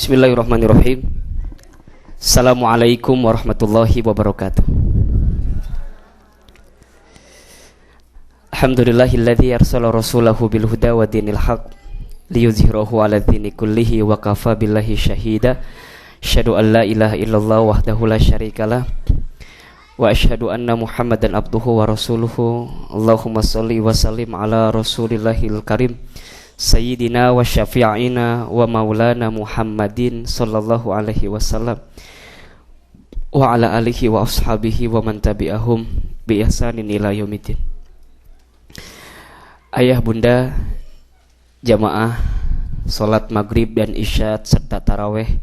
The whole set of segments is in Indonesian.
Bismillahirrahmanirrahim. Assalamualaikum warahmatullahi wabarakatuh. Alhamdulillahilladzi arsala rasulahu bil huda wa dinil haq liyuzhirahu 'ala dini kullihi wa kafa billahi syahida. Asyhadu an la ilaha illallah wahdahu la syarikalah wa asyhadu anna Muhammadan abduhu wa rasuluhu. Allahumma shalli wa sallim ala rasulillahil karim Sayyidina wa syafi'ina wa maulana Muhammadin sallallahu alaihi wasallam wa ala alihi wa ashabihi wa man tabi'ahum bi ihsanin ila yaumiddin. Ayah bunda jamaah salat maghrib dan isya serta tarawih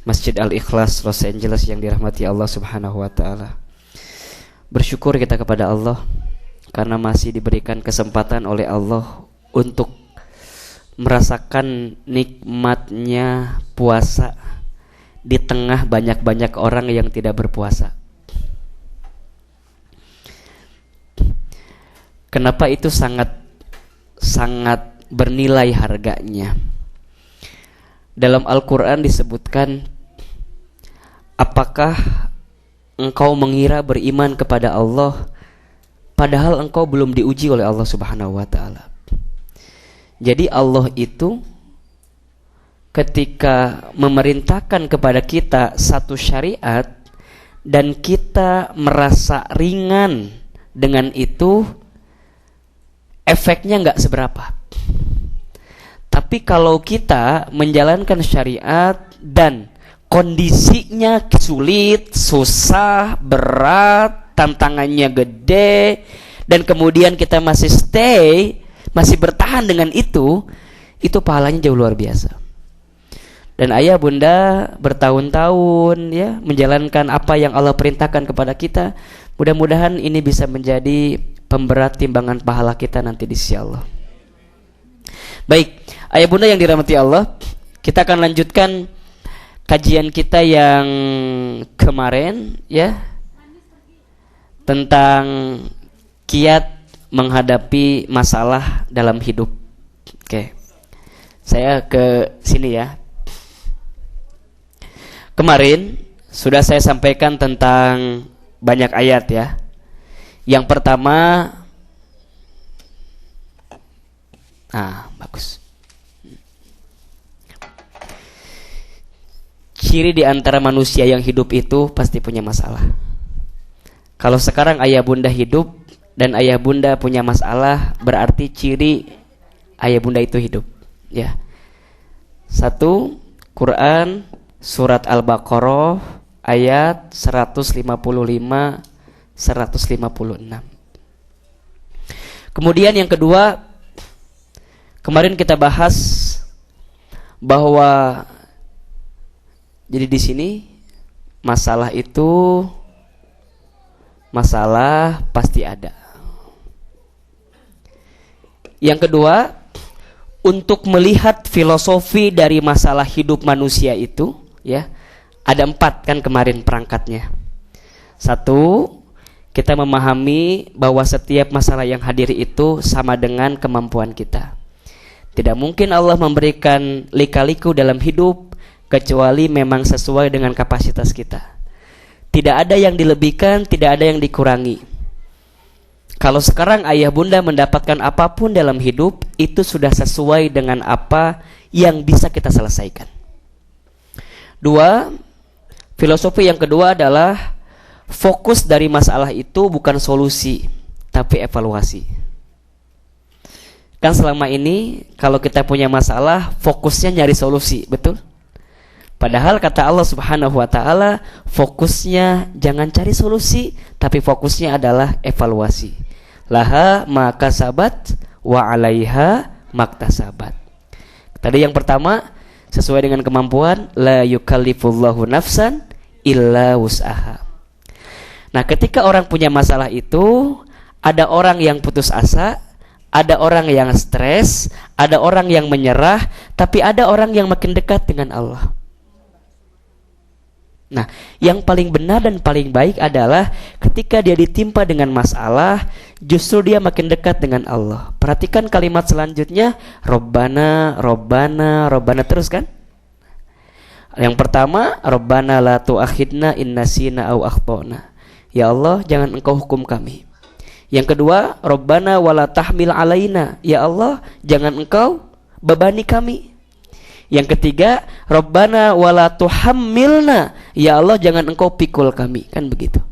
Masjid Al-Ikhlas Los Angeles yang dirahmati Allah Subhanahu wa taala. Bersyukur kita kepada Allah karena masih diberikan kesempatan oleh Allah untuk merasakan nikmatnya puasa di tengah banyak-banyak orang yang tidak berpuasa. Kenapa itu sangat bernilai harganya? Dalam Al-Quran disebutkan, apakah engkau mengira beriman kepada Allah padahal engkau belum diuji oleh Allah Subhanahu wa taala? Jadi Allah itu ketika memerintahkan kepada kita satu syariat dan kita merasa ringan dengan itu, efeknya nggak seberapa. Tapi kalau kita menjalankan syariat dan kondisinya sulit, susah, berat, tantangannya gede, dan kemudian kita masih bertahan dengan itu pahalanya jauh luar biasa. Dan ayah bunda bertahun-tahun ya menjalankan apa yang Allah perintahkan kepada kita. Mudah-mudahan ini bisa menjadi pemberat timbangan pahala kita nanti di sisi Allah. Baik, ayah bunda yang dirahmati Allah, kita akan lanjutkan kajian kita yang kemarin ya tentang kiat menghadapi masalah dalam hidup. Oke. Saya ke sini ya. Kemarin sudah saya sampaikan tentang banyak ayat ya. Yang pertama, bagus. Ciri di antara manusia yang hidup itu pasti punya masalah. Kalau sekarang ayah bunda hidup dan ayah bunda punya masalah, berarti ciri ayah bunda itu hidup ya. Satu, Quran surat Al-Baqarah ayat 155 156. Kemudian yang kedua, kemarin kita bahas bahwa jadi di sini masalah pasti ada. Yang kedua, untuk melihat filosofi dari masalah hidup manusia itu ya, ada 4 kan kemarin perangkatnya. Satu, kita memahami bahwa setiap masalah yang hadir itu sama dengan kemampuan kita. Tidak mungkin Allah memberikan lika-liku dalam hidup kecuali memang sesuai dengan kapasitas kita. Tidak ada yang dilebihkan, tidak ada yang dikurangi. Kalau sekarang ayah bunda mendapatkan apapun dalam hidup, itu sudah sesuai dengan apa yang bisa kita selesaikan. Dua, filosofi yang kedua adalah fokus dari masalah itu bukan solusi, tapi evaluasi. Kan selama ini kalau kita punya masalah, fokusnya nyari solusi, betul? Padahal kata Allah Subhanahu wa taala, fokusnya jangan cari solusi, tapi fokusnya adalah evaluasi. Laha ma kasabat wa 'alaiha maktasabat. Tadi yang pertama, sesuai dengan kemampuan, la yukallifullahu nafsan illa wus'aha. Nah, ketika orang punya masalah itu, ada orang yang putus asa, ada orang yang stres, ada orang yang menyerah, tapi ada orang yang makin dekat dengan Allah. Nah, yang paling benar dan paling baik adalah ketika dia ditimpa dengan masalah, justru dia makin dekat dengan Allah. Perhatikan kalimat selanjutnya, Robbana, Robbana, Robbana terus kan? Yang pertama, Rabbana la tu'akhidna in nasina aw akhtana. Ya Allah, jangan engkau hukum kami. Yang kedua, Rabbana wala tahmil alaina. Ya Allah, jangan engkau bebani kami. Yang ketiga, Rabbana wala tuhammilna. Ya Allah, jangan engkau pikul kami. Kan begitu.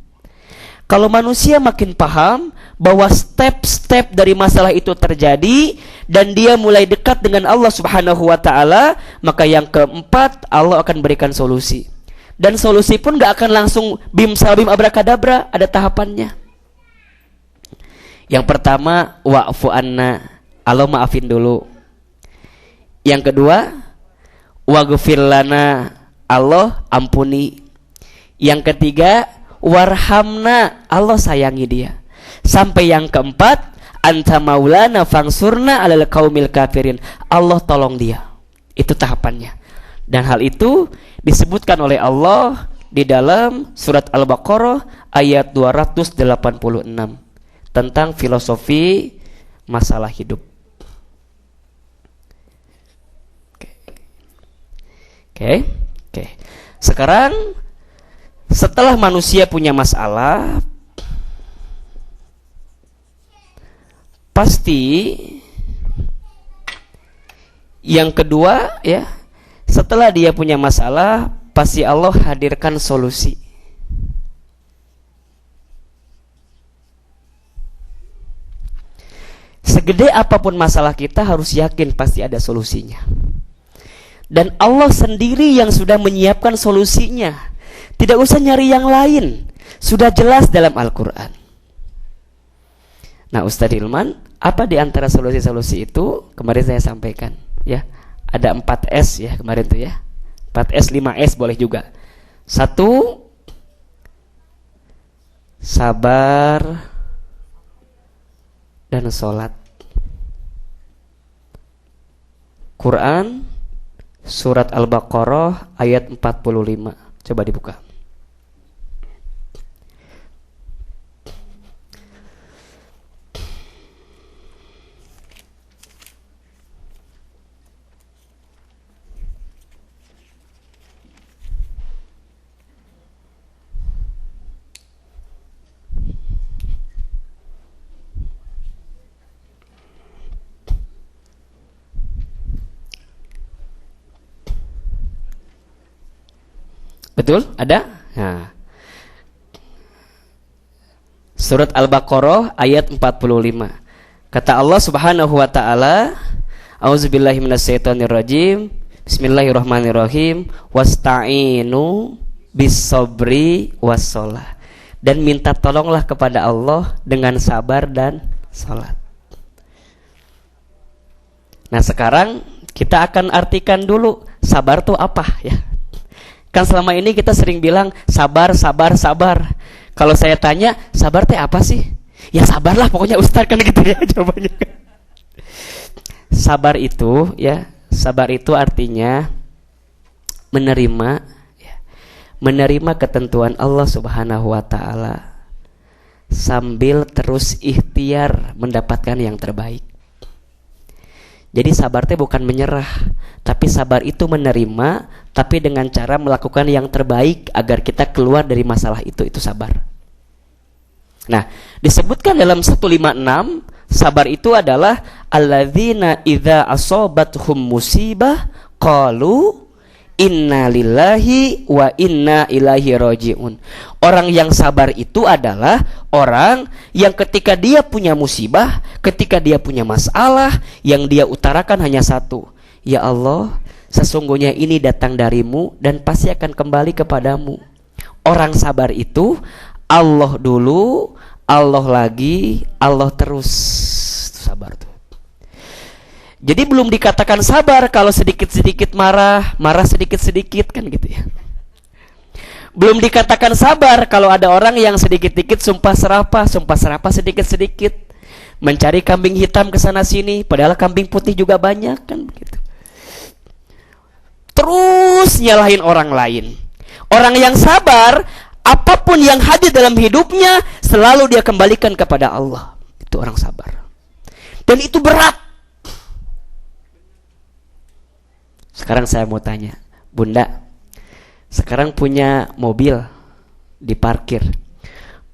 Kalau manusia makin paham bahwa step-step dari masalah itu terjadi dan dia mulai dekat dengan Allah Subhanahu wa taala, maka yang keempat, Allah akan berikan solusi. Dan solusi pun gak akan langsung bim salbim abrakadabra, ada tahapannya. Yang pertama, wa'fu anna, Allah maafin dulu. Yang kedua, waghfir lana, Allah ampuni. Yang ketiga, warhamna, Allah sayangi dia. Sampai yang keempat, anta maulana fangsurna alal qaumil kafirin, Allah tolong dia. Itu tahapannya. Dan hal itu disebutkan oleh Allah di dalam surat Al-Baqarah ayat 286 tentang filosofi masalah hidup. Oke. Sekarang setelah manusia punya masalah, pasti yang kedua ya, setelah dia punya masalah, pasti Allah hadirkan solusi. Segede apapun masalah kita, harus yakin pasti ada solusinya. Dan Allah sendiri yang sudah menyiapkan solusinya. Tidak usah nyari yang lain. Sudah jelas dalam Al-Quran. Nah, Ustadz Hilman, apa di antara solusi-solusi itu? Kemarin saya sampaikan ya. Ada 4S ya kemarin tuh ya. 4S, 5S boleh juga. 1, sabar dan sholat. Quran surat Al-Baqarah ayat 45. Coba dibuka. Betul? Ada? Nah. Surat Al-Baqarah ayat 45. Kata Allah Subhanahu wa taala, A'udzubillahi minasyaitonirrajim. Bismillahirrahmanirrahim. Wasta'inu bis-sabri was-shalah. Dan minta tolonglah kepada Allah dengan sabar dan salat. Nah, sekarang kita akan artikan dulu sabar itu apa ya. Kan selama ini kita sering bilang sabar. Kalau saya tanya, sabar teh apa sih? Ya sabarlah pokoknya Ustaz, kan gitu ya jawabannya. Sabar itu ya, sabar itu artinya menerima ya, menerima ketentuan Allah Subhanahu wa taala sambil terus ikhtiar mendapatkan yang terbaik. Jadi sabar itu bukan menyerah, tapi sabar itu menerima, tapi dengan cara melakukan yang terbaik agar kita keluar dari masalah itu sabar. Nah, disebutkan dalam 156, sabar itu adalah alladzina idza asabathum musibah qalu inna lillahi wa inna ilaihi rajiun. Orang yang sabar itu adalah orang yang ketika dia punya musibah, ketika dia punya masalah, yang dia utarakan hanya satu, ya Allah, sesungguhnya ini datang darimu dan pasti akan kembali kepadamu. Orang sabar itu Allah dulu, Allah lagi, Allah terus. Sabar tuh. Jadi belum dikatakan sabar kalau sedikit-sedikit marah sedikit-sedikit, kan gitu ya. Belum dikatakan sabar kalau ada orang yang sedikit-sedikit sumpah serapah sedikit-sedikit, mencari kambing hitam ke sana sini, padahal kambing putih juga banyak, kan begitu. Terus nyalahin orang lain. Orang yang sabar, apapun yang hadir dalam hidupnya selalu dia kembalikan kepada Allah. Itu orang sabar. Dan itu berat. Sekarang saya mau tanya, Bunda, Sekarang punya mobil, diparkir.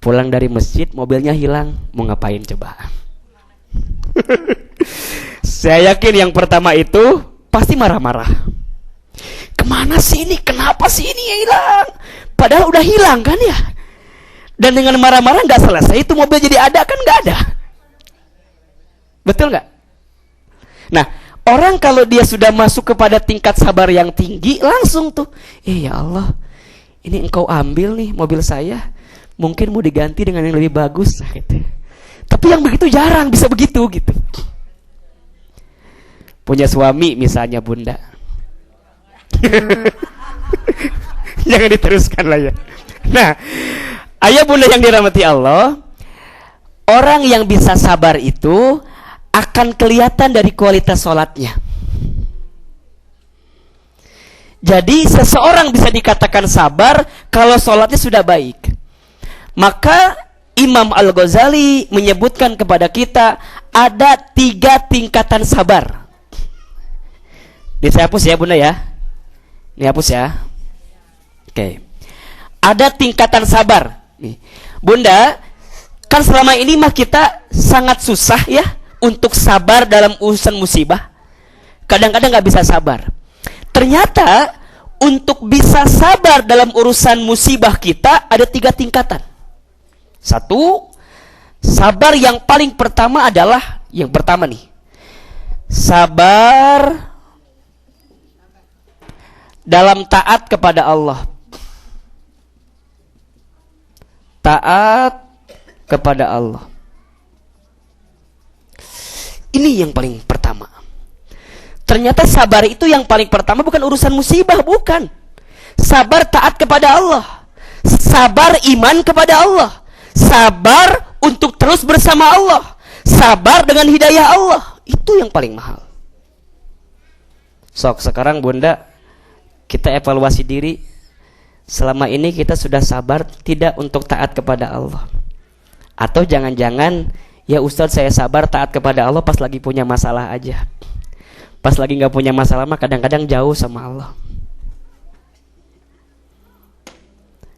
Pulang dari masjid, mobilnya hilang. Mau ngapain coba? Saya yakin yang pertama itu pasti marah-marah. Kemana sih ini? Kenapa sih ini yang hilang? Padahal udah hilang kan ya? Dan dengan marah-marah gak selesai, itu mobil jadi ada kan gak ada. Betul gak? Nah, orang kalau dia sudah masuk kepada tingkat sabar yang tinggi, langsung tuh, ya Allah, ini engkau ambil nih mobil saya, mungkin mau diganti dengan yang lebih bagus gitu. Tapi yang begitu jarang bisa begitu gitu. Punya suami misalnya bunda, jangan diteruskan lah ya. Nah, ayah bunda yang dirahmati Allah, orang yang bisa sabar itu akan kelihatan dari kualitas sholatnya. Jadi seseorang bisa dikatakan sabar kalau sholatnya sudah baik. Maka Imam Al-Ghazali menyebutkan kepada kita ada 3 tingkatan sabar. Ini saya hapus ya bunda ya. Ini hapus ya. Oke. Ada tingkatan sabar. Nih. Bunda, kan selama ini mah kita sangat susah ya untuk sabar dalam urusan musibah. Kadang-kadang gak bisa sabar. Ternyata untuk bisa sabar dalam urusan musibah kita ada 3 tingkatan. 1, sabar yang paling pertama adalah yang pertama nih. Sabar dalam taat kepada Allah. Taat kepada Allah. Ini yang paling pertama. Ternyata sabar itu yang paling pertama bukan urusan musibah, bukan. Sabar taat kepada Allah. Sabar iman kepada Allah. Sabar untuk terus bersama Allah. Sabar dengan hidayah Allah. Itu yang paling mahal. Sok sekarang bunda, kita evaluasi diri. Selama ini kita sudah sabar tidak untuk taat kepada Allah. Atau jangan-jangan, ya Ustadz saya sabar taat kepada Allah pas lagi punya masalah aja. Pas lagi gak punya masalah mah kadang-kadang jauh sama Allah.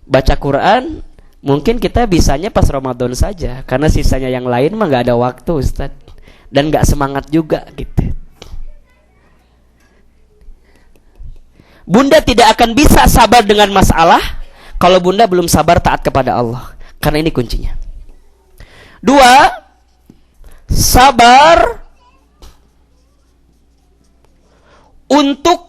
Baca Quran mungkin kita bisanya pas Ramadan saja, karena sisanya yang lain mah gak ada waktu Ustadz. Dan gak semangat juga gitu. Bunda tidak akan bisa sabar dengan masalah kalau bunda belum sabar taat kepada Allah. Karena ini kuncinya. 2, sabar untuk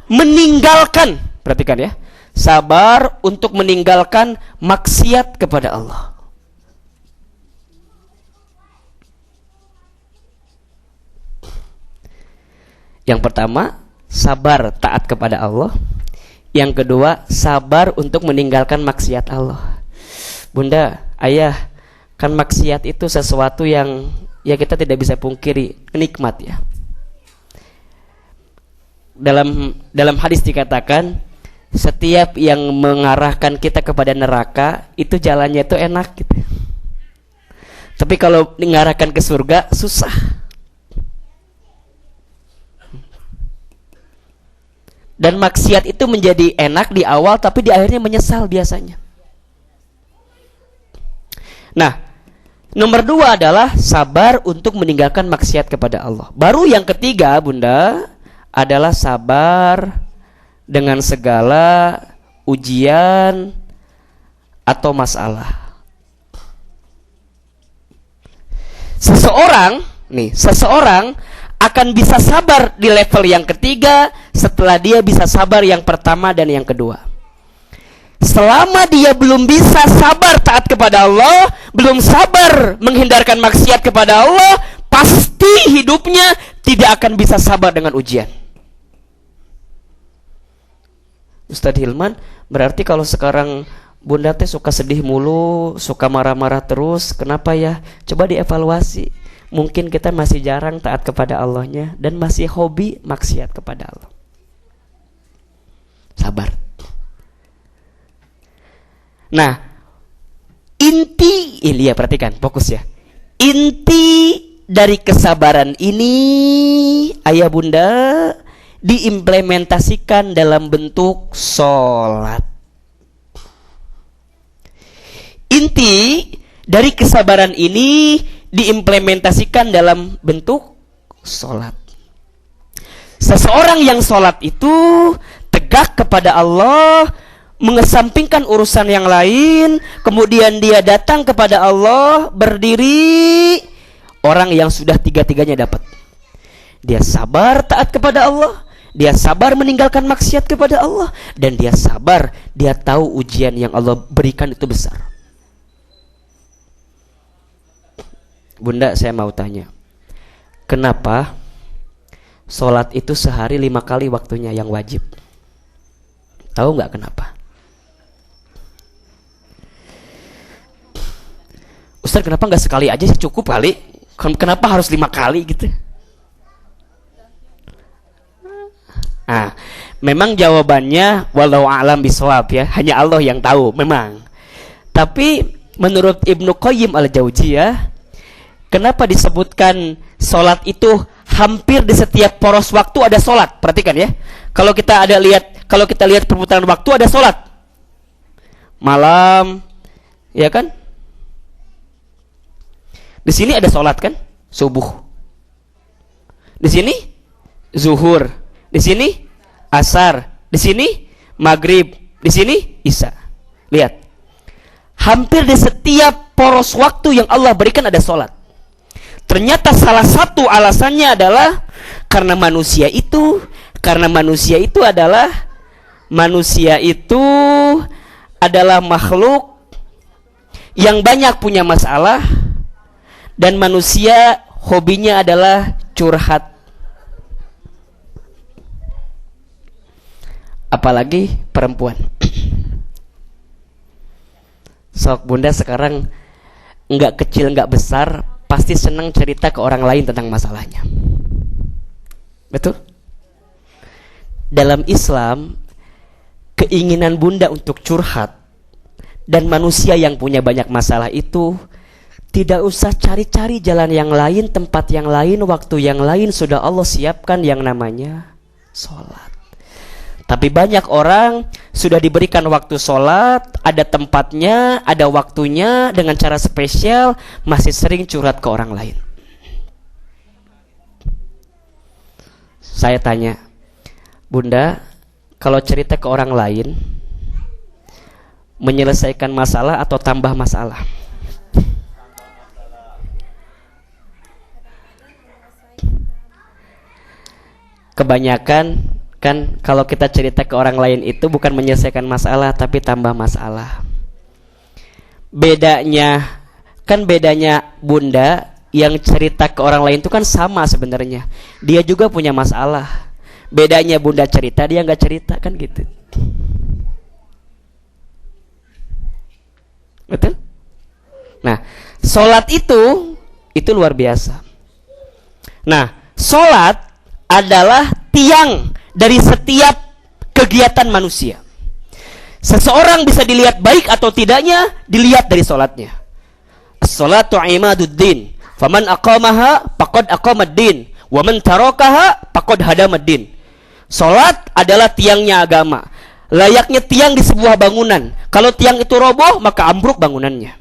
meninggalkan, perhatikan ya, sabar untuk meninggalkan maksiat kepada Allah. Yang pertama, sabar taat kepada Allah. Yang kedua, sabar untuk meninggalkan maksiat Allah. Bunda, ayah, kan maksiat itu sesuatu yang ya kita tidak bisa pungkiri, nikmat ya. Dalam hadis dikatakan, setiap yang mengarahkan kita kepada neraka itu jalannya itu enak gitu. Tapi kalau mengarahkan ke surga susah. Dan maksiat itu menjadi enak di awal, tapi di akhirnya menyesal biasanya. Nah, nomor 2 adalah sabar untuk meninggalkan maksiat kepada Allah. Baru yang ketiga, bunda, adalah sabar dengan segala ujian atau masalah. Seseorang akan bisa sabar di level yang ketiga setelah dia bisa sabar yang pertama dan yang kedua. Selama dia belum bisa sabar taat kepada Allah, belum sabar menghindarkan maksiat kepada Allah, pasti hidupnya tidak akan bisa sabar dengan ujian. Ustadz Hilman, berarti kalau sekarang bunda teh suka sedih mulu, suka marah-marah terus, kenapa ya? Coba dievaluasi. Mungkin kita masih jarang taat kepada Allahnya dan masih hobi maksiat kepada Allah. Sabar. Nah, inti, ini ya perhatikan, fokus ya. Inti dari kesabaran ini, ayah bunda, diimplementasikan dalam bentuk sholat. Inti dari kesabaran ini diimplementasikan dalam bentuk sholat. Seseorang yang sholat itu tegak kepada Allah, mengesampingkan urusan yang lain, kemudian dia datang kepada Allah, berdiri, orang yang sudah tiga-tiganya dapat. Dia sabar taat kepada Allah, dia sabar meninggalkan maksiat kepada Allah, dan dia sabar, dia tahu ujian yang Allah berikan itu besar. Bunda, saya mau tanya, kenapa sholat itu sehari 5 kali waktunya yang wajib? Tahu nggak kenapa? Ustaz, kenapa nggak sekali aja sih, cukup kali? Kenapa harus 5 kali gitu? Memang jawabannya walau a'lam bishawab ya, hanya Allah yang tahu memang. Tapi menurut Ibnu Qayyim al-Jauziyah, kenapa disebutkan sholat itu hampir di setiap poros waktu ada sholat? Perhatikan ya. Kalau kita lihat perputaran waktu ada sholat. Malam, ya kan? Di sini ada sholat kan? Subuh. Di sini zuhur. Di sini asar. Di sini maghrib. Di sini isya. Lihat. Hampir di setiap poros waktu yang Allah berikan ada sholat. Ternyata salah satu alasannya adalah karena manusia itu adalah makhluk yang banyak punya masalah, dan manusia hobinya adalah curhat. Apalagi perempuan. Sok Bunda sekarang enggak kecil enggak besar pasti senang cerita ke orang lain tentang masalahnya. Betul? Dalam Islam, keinginan Bunda untuk curhat dan manusia yang punya banyak masalah itu tidak usah cari-cari jalan yang lain, tempat yang lain, waktu yang lain, sudah Allah siapkan yang namanya sholat. Tapi banyak orang sudah diberikan waktu sholat, ada tempatnya, ada waktunya, dengan cara spesial, masih sering curhat ke orang lain. Saya tanya, Bunda, kalau cerita ke orang lain, menyelesaikan masalah atau tambah masalah? Kebanyakan kan kalau kita cerita ke orang lain itu bukan menyelesaikan masalah tapi tambah masalah. Bedanya Bunda yang cerita ke orang lain itu kan sama sebenarnya. Dia juga punya masalah. Bedanya Bunda cerita, dia nggak cerita, kan gitu. Betul? Nah, sholat itu luar biasa. Nah, sholat adalah tiang dari setiap kegiatan manusia. Seseorang bisa dilihat baik atau tidaknya dilihat dari sholatnya. As-salatu imaduddin, faman aqamaha faqad aqamaddin, wa man tarakaha faqad hadamaddin. Sholat adalah tiangnya agama, layaknya tiang di sebuah bangunan. Kalau tiang itu roboh, maka ambruk bangunannya.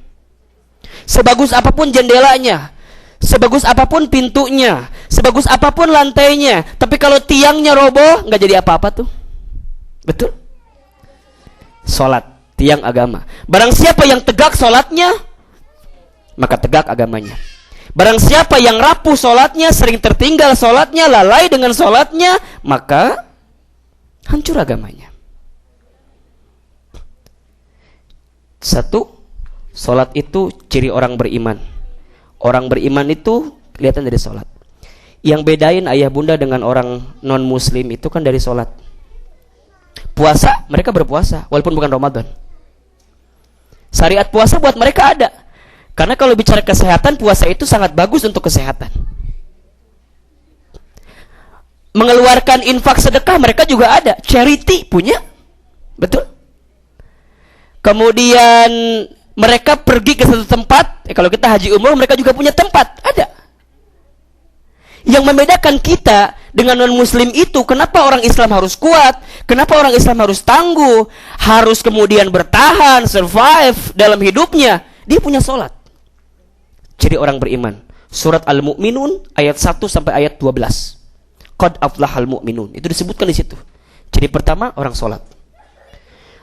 Sebagus apapun jendelanya, sebagus apapun pintunya, sebagus apapun lantainya, tapi kalau tiangnya roboh, nggak jadi apa-apa tuh. Betul? Sholat, tiang agama. Barang siapa yang tegak sholatnya, maka tegak agamanya. Barang siapa yang rapuh sholatnya, sering tertinggal sholatnya, lalai dengan sholatnya, maka hancur agamanya. Satu, sholat itu ciri orang beriman. Orang beriman itu kelihatan dari sholat. Yang bedain ayah bunda dengan orang non muslim itu kan dari sholat. Puasa, mereka berpuasa walaupun bukan Ramadan. Syariat puasa buat mereka ada. Karena kalau bicara kesehatan, puasa itu sangat bagus untuk kesehatan. Mengeluarkan infak sedekah mereka juga ada. Charity punya. Betul? Kemudian mereka pergi ke satu tempat, kalau kita haji umroh mereka juga punya tempat, ada. Yang membedakan kita dengan non-muslim itu, kenapa orang Islam harus kuat, kenapa orang Islam harus tangguh, harus kemudian bertahan, survive dalam hidupnya. Dia punya sholat. Ciri orang beriman. Surat Al-Mu'minun ayat 1 sampai ayat 12. Qad aflahal mu'minun. Itu disebutkan di situ. Ciri pertama, orang sholat.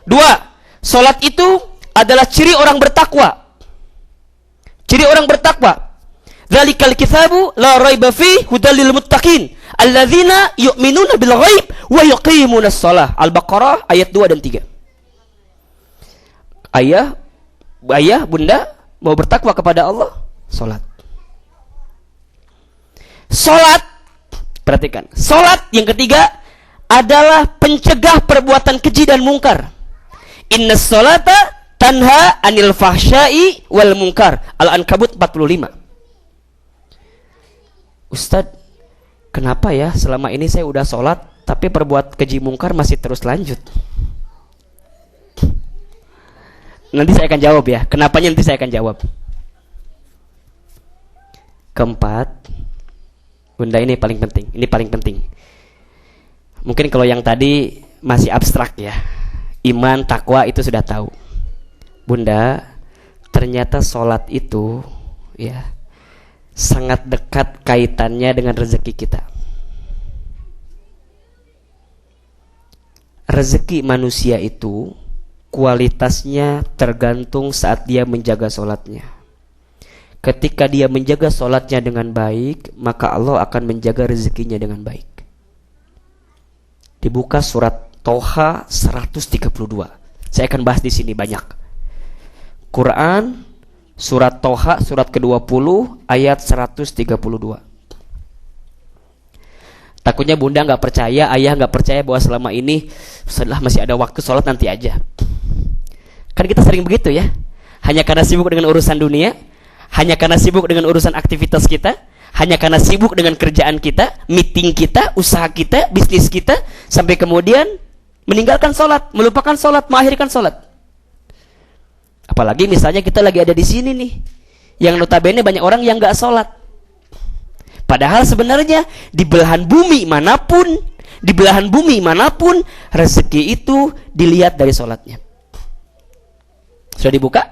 2, sholat itu adalah ciri orang bertakwa. Ciri orang bertakwa. Dzalikal kitabu la raiba fihi hudal lil muttaqin alladzina yu'minuna bil ghaib wa yuqimunas shalah. Al-Baqarah ayat 2 dan 3. Ayah, bunda mau bertakwa kepada Allah, salat. Salat, perhatikan. Salat yang ketiga adalah pencegah perbuatan keji dan mungkar. Innas salata tanha anil fahsya'i wal munkar. Al-Ankabut 45. Ustadz, kenapa ya selama ini saya udah sholat tapi perbuat keji mungkar masih terus lanjut? Nanti saya akan jawab ya. Kenapanya nanti saya akan jawab. Keempat, bunda, ini paling penting. Ini paling penting. Mungkin kalau yang tadi masih abstrak ya. Iman, takwa itu sudah tahu. Bunda, ternyata sholat itu ya sangat dekat kaitannya dengan rezeki kita. Rezeki manusia itu kualitasnya tergantung saat dia menjaga sholatnya. Ketika dia menjaga sholatnya dengan baik, maka Allah akan menjaga rezekinya dengan baik. Dibuka surat Toha 132. Saya akan bahas di sini banyak. Quran Surat Toha, surat ke-20, ayat 132. Takutnya bunda gak percaya, ayah gak percaya bahwa selama ini setelah masih ada waktu sholat nanti aja. Kan kita sering begitu ya. Hanya karena sibuk dengan urusan dunia, hanya karena sibuk dengan urusan aktivitas kita, hanya karena sibuk dengan kerjaan kita, meeting kita, usaha kita, bisnis kita, sampai kemudian meninggalkan sholat, melupakan sholat, mengakhirkan sholat. Apalagi misalnya kita lagi ada di sini nih, yang notabene banyak orang yang gak sholat. Padahal sebenarnya di belahan bumi manapun, rezeki itu dilihat dari sholatnya. Sudah dibuka?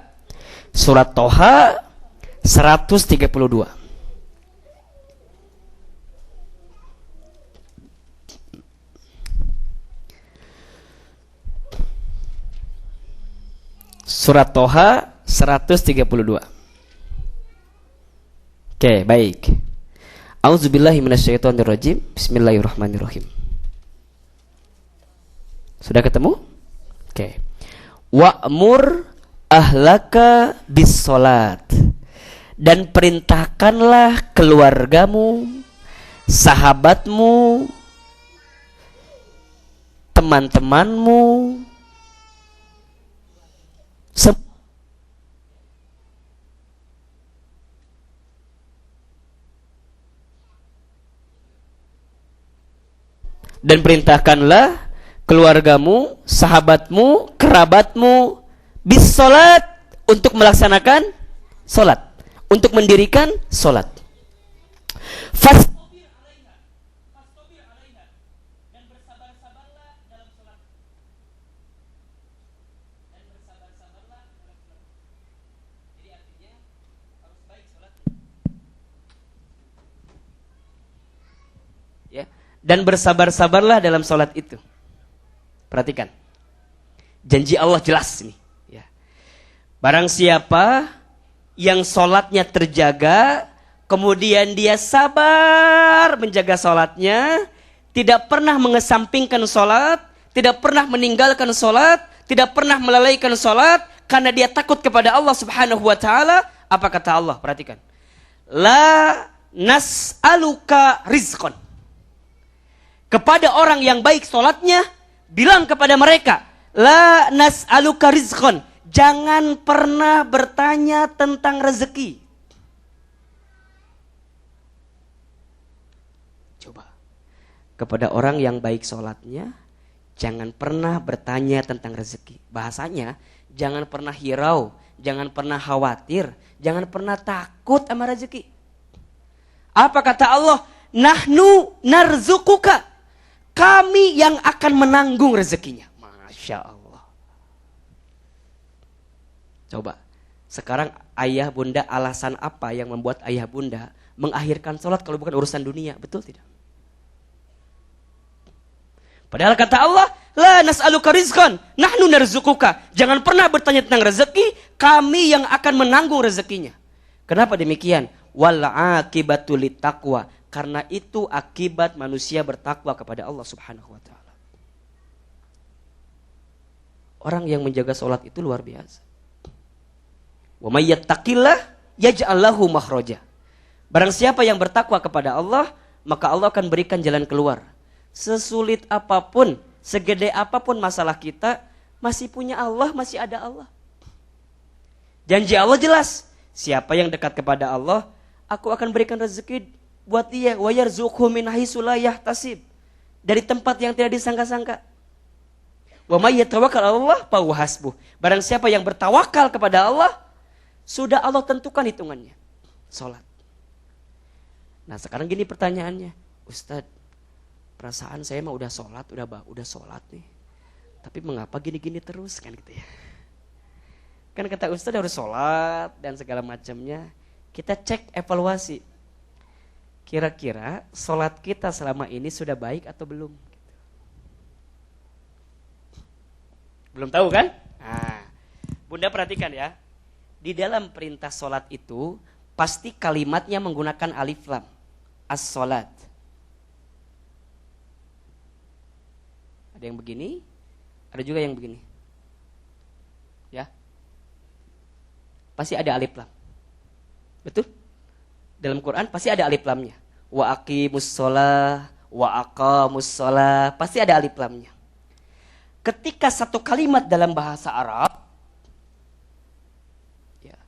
Surat Toha 132. Surat Toha 132. Oke, baik. A'udzubillahi minasyaitonirrajim. Bismillahirrahmanirrahim. Sudah ketemu? Oke. Wa'mur ahlaka bis salat. Dan perintahkanlah keluargamu, sahabatmu, teman-temanmu, dan perintahkanlah keluargamu, sahabatmu, kerabatmu bis salat, untuk melaksanakan salat, untuk mendirikan salat. Dan bersabar-sabarlah dalam sholat itu. Perhatikan, janji Allah jelas nih ya. Barang siapa yang sholatnya terjaga, kemudian dia sabar menjaga sholatnya, tidak pernah mengesampingkan sholat, tidak pernah meninggalkan sholat, tidak pernah melalaikan sholat, karena dia takut kepada Allah subhanahu wa ta'ala. Apa kata Allah? Perhatikan, la nas'aluka rizqan. Kepada orang yang baik sholatnya, bilang kepada mereka, la nas'aluka rizqan. Jangan pernah bertanya tentang rezeki. Coba. Kepada orang yang baik sholatnya, jangan pernah bertanya tentang rezeki. Bahasanya, jangan pernah hirau, jangan pernah khawatir, jangan pernah takut sama rezeki. Apa kata Allah? nahnu narzukuka. Kami yang akan menanggung rezekinya. Masya Allah. Coba, sekarang ayah bunda, alasan apa yang membuat ayah bunda mengakhirkan sholat kalau bukan urusan dunia? Betul tidak? Padahal kata Allah, la nas'aluka rizqan, nahnu narzukuka. Jangan pernah bertanya tentang rezeki, kami yang akan menanggung rezekinya. Kenapa demikian? Wal aqibatu littaqwa. Karena itu akibat manusia bertakwa kepada Allah Subhanahu wa taala. Orang yang menjaga sholat itu luar biasa. Wa may yattaqillah yaj'al lahu makhraja. Barang siapa yang bertakwa kepada Allah, maka Allah akan berikan jalan keluar. Sesulit apapun, segede apapun masalah kita, masih punya Allah, masih ada Allah. Janji Allah jelas, siapa yang dekat kepada Allah, aku akan berikan rezeki buat dia, wa yarzuqhu min haitsu la yahtasib, dari tempat yang tidak disangka-sangka. Wa may yatawakkal 'ala Allah fa huwa hasbuh. Barang siapa yang bertawakal kepada Allah, sudah Allah tentukan hitungannya. Salat. Nah, sekarang gini pertanyaannya, Ustaz, perasaan saya mah udah sholat, udah sholat nih. Tapi mengapa gini-gini terus kan gitu ya. Kan kata Ustaz harus sholat dan segala macamnya. Kita cek evaluasi. Kira-kira sholat kita selama ini sudah baik atau belum? Belum tahu kan? Nah, Bunda perhatikan ya. Di dalam perintah sholat itu pasti kalimatnya menggunakan alif lam. As-sholat. Ada yang begini, ada juga yang begini. Ya. Pasti ada alif lam. Betul? Dalam Quran pasti ada alif lamnya. Wa aqimus shalah, wa aqamus shalah, pasti ada alif lamnya. Ketika satu kalimat dalam bahasa Arab, ya,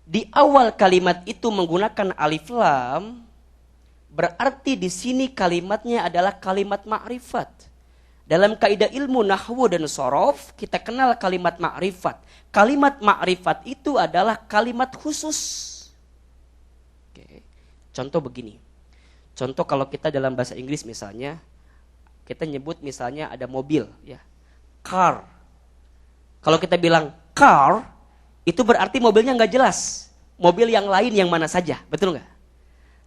di awal kalimat itu menggunakan alif lam, berarti di sini kalimatnya adalah kalimat ma'rifat. Dalam kaidah ilmu nahwu dan shorof, kita kenal kalimat ma'rifat. Kalimat ma'rifat itu adalah kalimat khusus. Oke. Contoh begini. Contoh kalau kita dalam bahasa Inggris misalnya, kita nyebut misalnya ada mobil, ya, car. Kalau kita bilang car, itu berarti mobilnya nggak jelas. Mobil yang lain yang mana saja, betul nggak?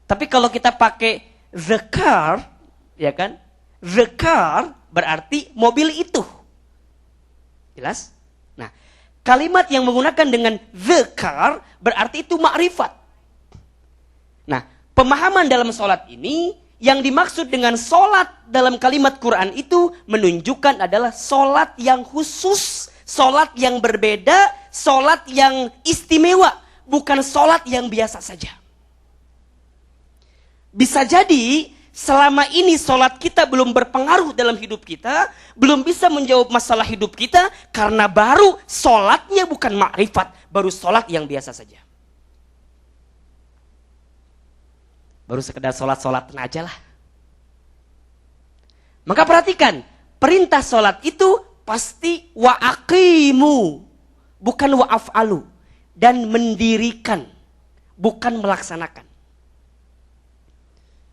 Tapi kalau kita pakai the car, ya kan? The car berarti mobil itu. Jelas? Nah, kalimat yang menggunakan dengan the car berarti itu ma'rifat. Nah, pemahaman dalam sholat ini, yang dimaksud dengan sholat dalam kalimat Quran itu menunjukkan adalah sholat yang khusus, sholat yang berbeda, sholat yang istimewa, bukan sholat yang biasa saja. Bisa jadi selama ini sholat kita belum berpengaruh dalam hidup kita, belum bisa menjawab masalah hidup kita, karena baru sholatnya bukan ma'rifat, baru sholat yang biasa saja. Baru sekedar sholat-sholatan aja lah. Maka perhatikan, perintah sholat itu pasti wa'aqimu, bukan wa'af'alu. Dan mendirikan, bukan melaksanakan.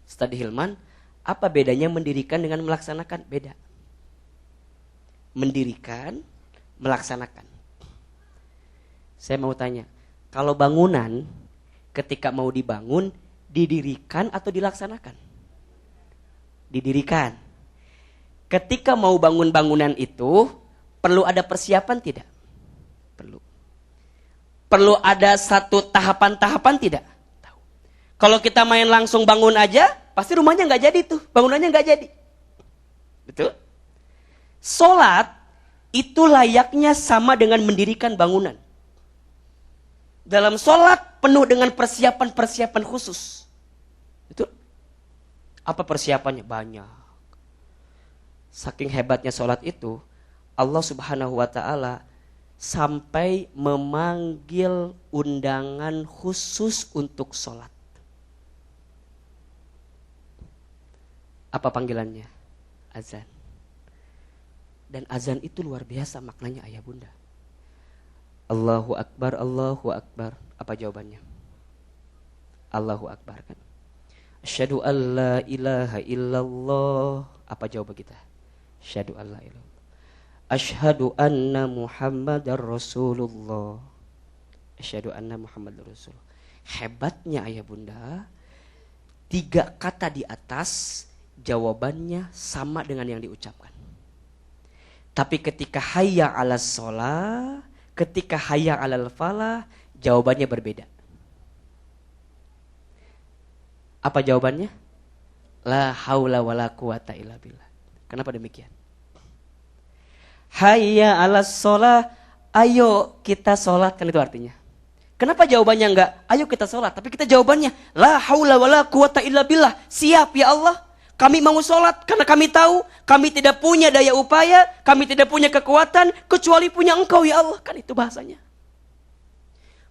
Ustadz Hilman, apa bedanya mendirikan dengan melaksanakan? Beda. Mendirikan, melaksanakan. Saya mau tanya, kalau bangunan ketika mau dibangun, didirikan atau dilaksanakan? Didirikan. Ketika mau bangun bangunan itu, perlu ada persiapan tidak? Perlu. Perlu ada satu tahapan-tahapan tidak? Tahu. Kalau kita main langsung bangun aja, pasti rumahnya nggak jadi tuh, bangunannya nggak jadi. Betul? Sholat itu layaknya sama dengan mendirikan bangunan. Dalam sholat penuh dengan persiapan-persiapan khusus. Betul? Apa persiapannya? Banyak. Saking hebatnya sholat itu, Allah Subhanahu wa ta'ala sampai memanggil undangan khusus untuk sholat. Apa panggilannya? Azan. Dan azan itu luar biasa maknanya ayah bunda. Allahu Akbar, Allahu Akbar. Apa jawabannya? Allahu Akbar kan? Asyhadu an la ilaha illallah. Apa jawaban kita? Asyhadu an la ilaha illallah. Asyhadu anna Muhammadar Rasulullah. Asyhadu anna Muhammadar Rasulullah. Hebatnya ayah bunda, 3 kata di atas jawabannya sama dengan yang diucapkan. Tapi ketika hayya 'alas shalah, ketika hayya 'alal falah, jawabannya berbeda. Apa jawabannya? La haula wala quwata illa billah. Kenapa demikian? Hayya 'alas shalah, ayo kita sholat, kan itu artinya. Kenapa jawabannya enggak ayo kita sholat, tapi kita jawabannya la haula wala quwata illa billah. Siap ya Allah, kami mau sholat karena kami tahu kami tidak punya daya upaya, kami tidak punya kekuatan kecuali punya Engkau ya Allah. Kan itu bahasanya.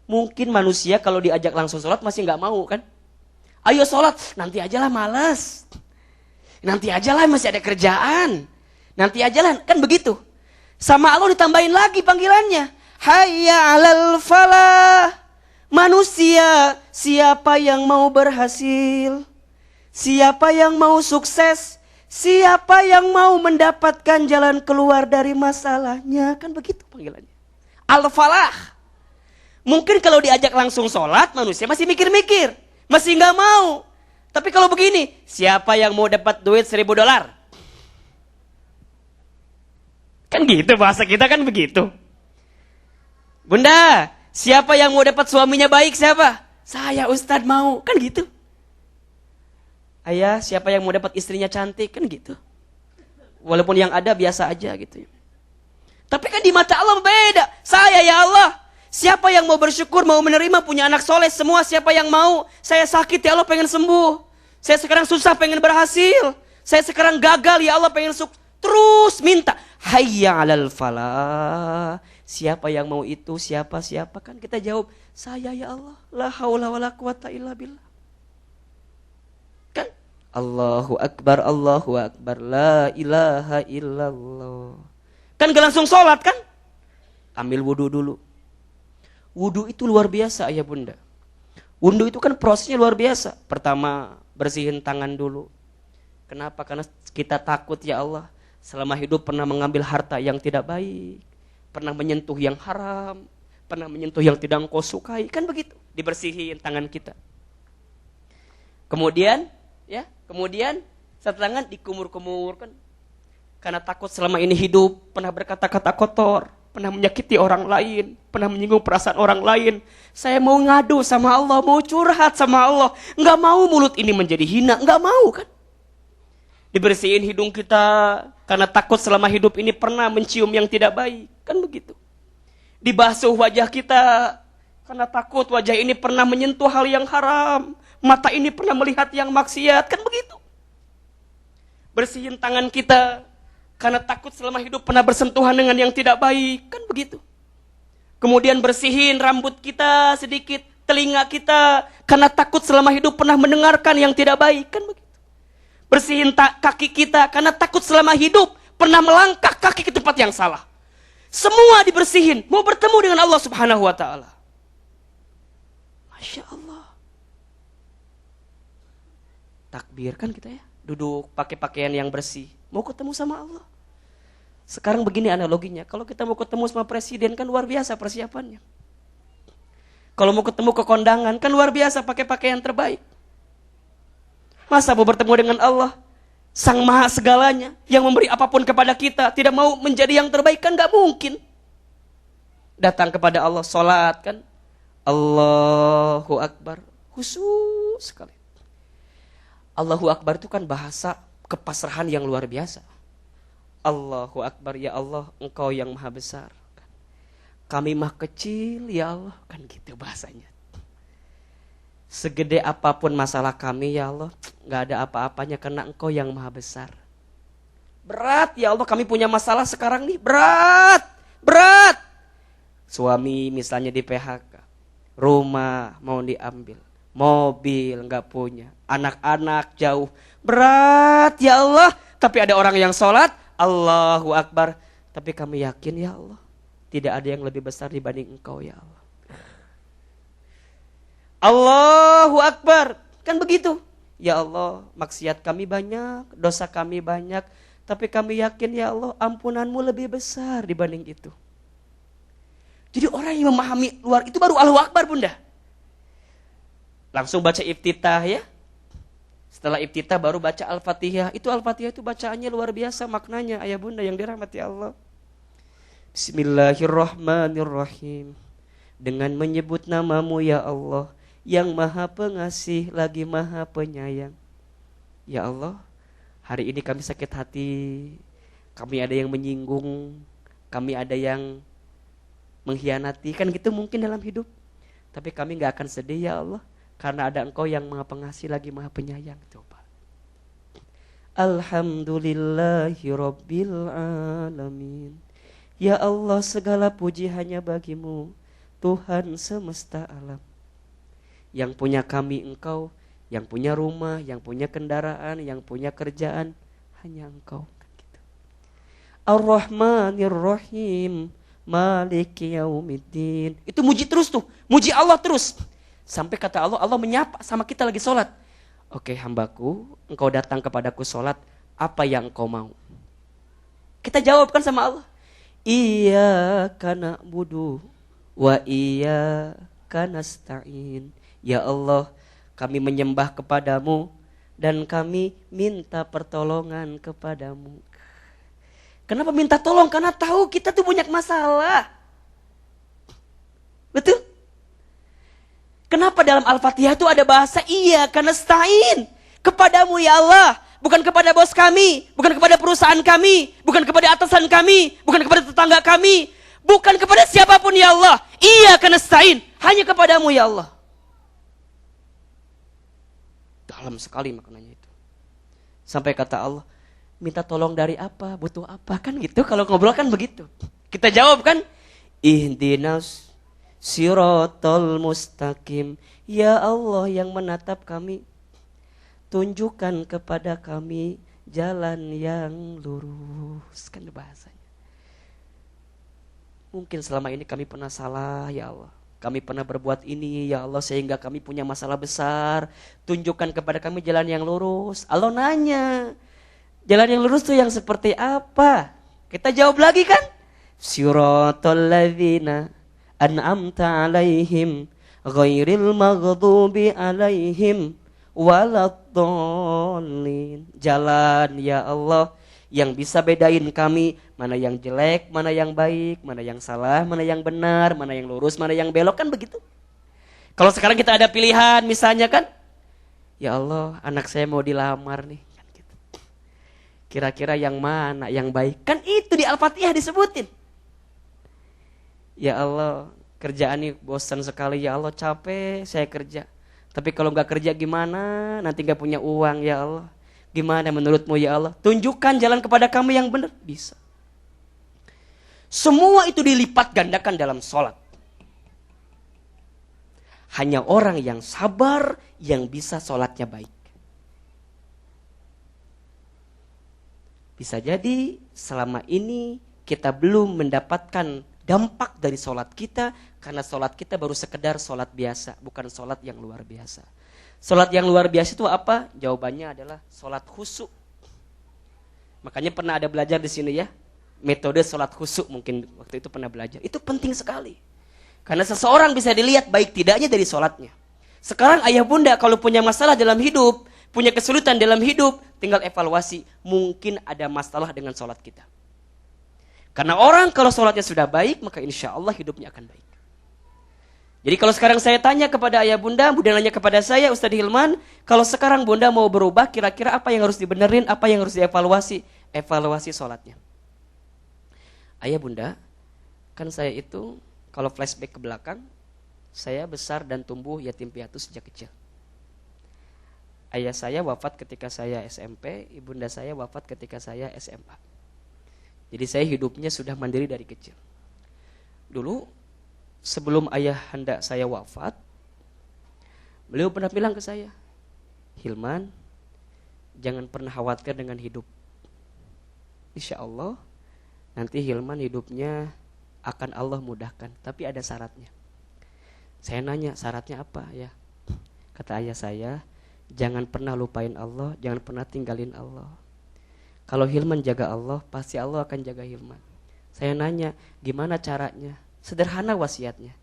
Mungkin manusia kalau diajak langsung sholat masih enggak mau kan. Ayo sholat, nanti aja lah malas. Nanti aja lah masih ada kerjaan. Nanti aja lah, kan begitu. Sama Allah ditambahin lagi panggilannya. Hayya 'alal falah. Manusia, siapa yang mau berhasil? Siapa yang mau sukses? Siapa yang mau mendapatkan jalan keluar dari masalahnya? Kan begitu panggilannya. Al-falah. Mungkin kalau diajak langsung sholat, manusia masih mikir-mikir. Masih nggak mau. Tapi kalau begini, siapa yang mau dapat duit $1.000? Kan gitu bahasa kita kan begitu. Bunda, siapa yang mau dapat suaminya baik siapa? Saya Ustadz mau, kan gitu. Ayah, siapa yang mau dapat istrinya cantik? Kan gitu. Walaupun yang ada biasa aja gitu. Tapi kan di mata Allah beda. Saya ya Allah, siapa yang mau bersyukur, mau menerima, punya anak soleh semua, siapa yang mau? Saya sakit ya Allah pengen sembuh. Saya sekarang susah pengen berhasil. Saya sekarang gagal ya Allah pengen sukses. Terus minta. Hayya 'alal falah. Siapa yang mau itu? Siapa? Kan kita jawab, saya ya Allah. La haula wala quwata illa billah. Kan? Allahu Akbar, Allahu Akbar. La ilaha illallah. Kan gak langsung sholat kan? Ambil wudu dulu. Wudu itu luar biasa ayah bunda. Wudu itu kan prosesnya luar biasa. Pertama bersihin tangan dulu. Kenapa? Karena kita takut ya Allah. Selama hidup pernah mengambil harta yang tidak baik. Pernah menyentuh yang haram, pernah menyentuh yang tidak engkau sukai, kan begitu, dibersihin tangan kita. Kemudian setelah tangan dikumur-kumur kan, karena takut selama ini hidup pernah berkata-kata kotor, pernah menyakiti orang lain, pernah menyinggung perasaan orang lain. Saya mau ngadu sama Allah, mau curhat sama Allah, nggak mau mulut ini menjadi hina, nggak mau kan. Dibersihin hidung kita karena takut selama hidup ini pernah mencium yang tidak baik. Kan begitu. Dibasuh wajah kita karena takut wajah ini pernah menyentuh hal yang haram. Mata ini pernah melihat yang maksiat. Kan begitu. Bersihin tangan kita karena takut selama hidup pernah bersentuhan dengan yang tidak baik. Kan begitu. Kemudian bersihin rambut kita sedikit, telinga kita karena takut selama hidup pernah mendengarkan yang tidak baik. Kan begitu. Bersihin kaki kita karena takut selama hidup pernah melangkah kaki ke tempat yang salah. Semua dibersihin, mau bertemu dengan Allah Subhanahu wa taala. Masya Allah. Takbir kan kita ya, duduk pakai pakaian yang bersih, mau ketemu sama Allah. Sekarang begini analoginya, kalau kita mau ketemu sama presiden kan luar biasa persiapannya. Kalau mau ketemu ke kondangan kan luar biasa pakai pakaian terbaik. Masa mau bertemu dengan Allah, Sang Maha segalanya, yang memberi apapun kepada kita, tidak mau menjadi yang terbaik kan gak mungkin. Datang kepada Allah, sholat kan, Allahu Akbar, khusyuk sekali. Allahu Akbar itu kan bahasa kepasrahan yang luar biasa. Allahu Akbar, ya Allah, Engkau yang maha besar. Kami mah kecil, ya Allah, kan gitu bahasanya. Segede apapun masalah kami ya Allah, gak ada apa-apanya karena Engkau yang maha besar. Berat ya Allah, kami punya masalah sekarang nih, berat. Suami misalnya di PHK, rumah mau diambil, mobil gak punya, anak-anak jauh, berat ya Allah. Tapi ada orang yang sholat, Allahu Akbar. Tapi kami yakin ya Allah, tidak ada yang lebih besar dibanding Engkau ya Allah. Allahu Akbar. Kan begitu. Ya Allah, maksiat kami banyak, dosa kami banyak, tapi kami yakin ya Allah, ampunanmu lebih besar dibanding itu. Jadi orang yang memahami luar itu baru Allahu Akbar, Bunda. Langsung baca iftitah ya. Setelah iftitah baru baca Al-Fatihah. Itu Al-Fatihah itu bacaannya luar biasa maknanya, ayah bunda yang dirahmati Allah. Bismillahirrahmanirrahim. Dengan menyebut namamu ya Allah, yang maha pengasih lagi maha penyayang. Ya Allah, hari ini kami sakit hati. Kami ada yang menyinggung, kami ada yang mengkhianati. Kan gitu mungkin dalam hidup. Tapi kami gak akan sedih ya Allah, karena ada Engkau yang maha pengasih lagi maha penyayang. Coba. Alhamdulillahi Rabbil Alamin. Ya Allah, segala puji hanya bagimu, Tuhan semesta alam. Yang punya kami Engkau, yang punya rumah, yang punya kendaraan, yang punya kerjaan, hanya Engkau. Ar-Rahmanir Rahim, Maliki Yaumiddin. Itu muji terus tuh, muji Allah terus. Sampai kata Allah, Allah menyapa sama kita lagi sholat. Oke hambaku, engkau datang kepadaku sholat, apa yang engkau mau? Kita jawabkan sama Allah. Iyyaka na'budu wa iyyaka nasta'in. Ya Allah, kami menyembah kepadamu dan kami minta pertolongan kepadamu. Kenapa minta tolong? Karena tahu kita tuh punya masalah. Betul? Kenapa dalam Al-Fatihah itu ada bahasa iyyaka nasta'in? Kepadamu ya Allah, bukan kepada bos kami, bukan kepada perusahaan kami, bukan kepada atasan kami, bukan kepada tetangga kami, bukan kepada siapapun ya Allah. Iyyaka nasta'in, hanya kepadamu ya Allah. Dalam sekali maknanya itu. Sampai kata Allah, minta tolong dari apa, butuh apa, kan gitu. Kalau ngobrol kan begitu. Kita jawab kan, ihdinas siratal mustaqim. Ya Allah yang menatap kami, tunjukkan kepada kami jalan yang lurus. Kan bahasanya. Mungkin selama ini kami pernah salah ya Allah. Kami pernah berbuat ini ya Allah sehingga kami punya masalah besar. Tunjukkan kepada kami jalan yang lurus. Allah nanya, jalan yang lurus itu yang seperti apa? Kita jawab lagi kan? Siratal ladzina an'amta alaihim ghairil maghdubi alaihim waladdallin. Jalan ya Allah yang bisa bedain kami mana yang jelek, mana yang baik, mana yang salah, mana yang benar, mana yang lurus, mana yang belok, kan begitu. Kalau sekarang kita ada pilihan misalnya kan, ya Allah anak saya mau dilamar nih, kan gitu. Kira-kira yang mana yang baik? Kan itu di Al-Fatihah disebutin. Ya Allah, kerjaan ini bosan sekali ya Allah, capek saya kerja. Tapi kalau nggak kerja gimana? Nanti nggak punya uang ya Allah. Gimana menurutmu ya Allah? Tunjukkan jalan kepada kami yang benar. Bisa. Semua itu dilipat gandakan dalam sholat. Hanya orang yang sabar yang bisa sholatnya baik. Bisa jadi selama ini kita belum mendapatkan dampak dari sholat kita, karena sholat kita baru sekedar sholat biasa, bukan sholat yang luar biasa. Sholat yang luar biasa itu apa? Jawabannya adalah sholat khusyuk. Makanya pernah ada belajar di sini ya, metode sholat khusyuk, mungkin waktu itu pernah belajar. Itu penting sekali, karena seseorang bisa dilihat baik tidaknya dari sholatnya. Sekarang ayah bunda kalau punya masalah dalam hidup, punya kesulitan dalam hidup, tinggal evaluasi, mungkin ada masalah dengan sholat kita. Karena orang kalau sholatnya sudah baik, maka insya Allah hidupnya akan baik. Jadi kalau sekarang saya tanya kepada ayah bunda, bunda nanya kepada saya, Ustadz Hilman, kalau sekarang bunda mau berubah, kira-kira apa yang harus dibenerin, apa yang harus dievaluasi? Evaluasi sholatnya. Ayah bunda, kan saya itu kalau flashback ke belakang, saya besar dan tumbuh yatim piatu sejak kecil. Ayah saya wafat ketika saya SMP, ibunda saya wafat ketika saya SMA. Jadi saya hidupnya sudah mandiri dari kecil. Dulu sebelum ayah hendak saya wafat, beliau pernah bilang ke saya, Hilman, jangan pernah khawatir dengan hidup. Insya Allah nanti Hilman hidupnya akan Allah mudahkan, tapi ada syaratnya. Saya nanya, syaratnya apa ya? Kata ayah saya, Jangan pernah lupain Allah, jangan pernah tinggalin Allah. Kalau Hilman jaga Allah, pasti Allah akan jaga Hilman. Saya nanya, gimana caranya? Sederhana wasiatnya.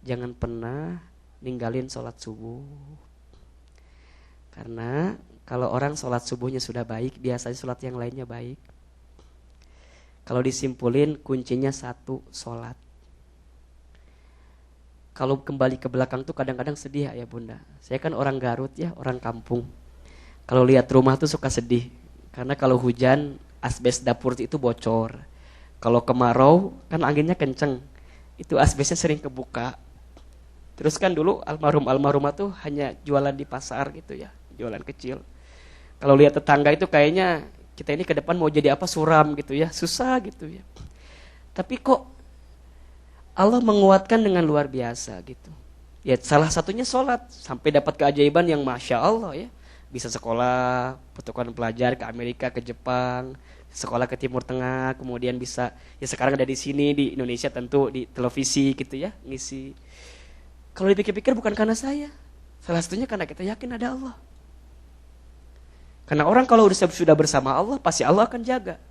Jangan pernah ninggalin sholat subuh. Karena kalau orang sholat subuhnya sudah baik, biasanya sholat yang lainnya baik. Kalau disimpulin, kuncinya satu, sholat. Kalau kembali ke belakang tuh kadang-kadang sedih ya bunda. Saya kan orang Garut ya, orang kampung. Kalau lihat rumah tuh suka sedih. Karena kalau hujan, asbes dapur itu bocor. Kalau kemarau, kan anginnya kenceng. Itu asbesnya sering kebuka. Terus kan dulu almarhumah tuh hanya jualan di pasar gitu ya. Jualan kecil. Kalau lihat tetangga itu kayaknya kita ini ke depan mau jadi apa, suram gitu ya. Susah gitu ya. Tapi kok Allah menguatkan dengan luar biasa gitu. Ya salah satunya sholat. Sampai dapat keajaiban yang Masya Allah ya. Bisa sekolah, pertukaran pelajar ke Amerika, ke Jepang, sekolah ke Timur Tengah, kemudian bisa, ya sekarang ada di sini, di Indonesia tentu, di televisi gitu ya, ngisi. Kalau dipikir-pikir bukan karena saya. Salah satunya karena kita yakin ada Allah. Karena orang kalau sudah bersama Allah, pasti Allah akan jaga.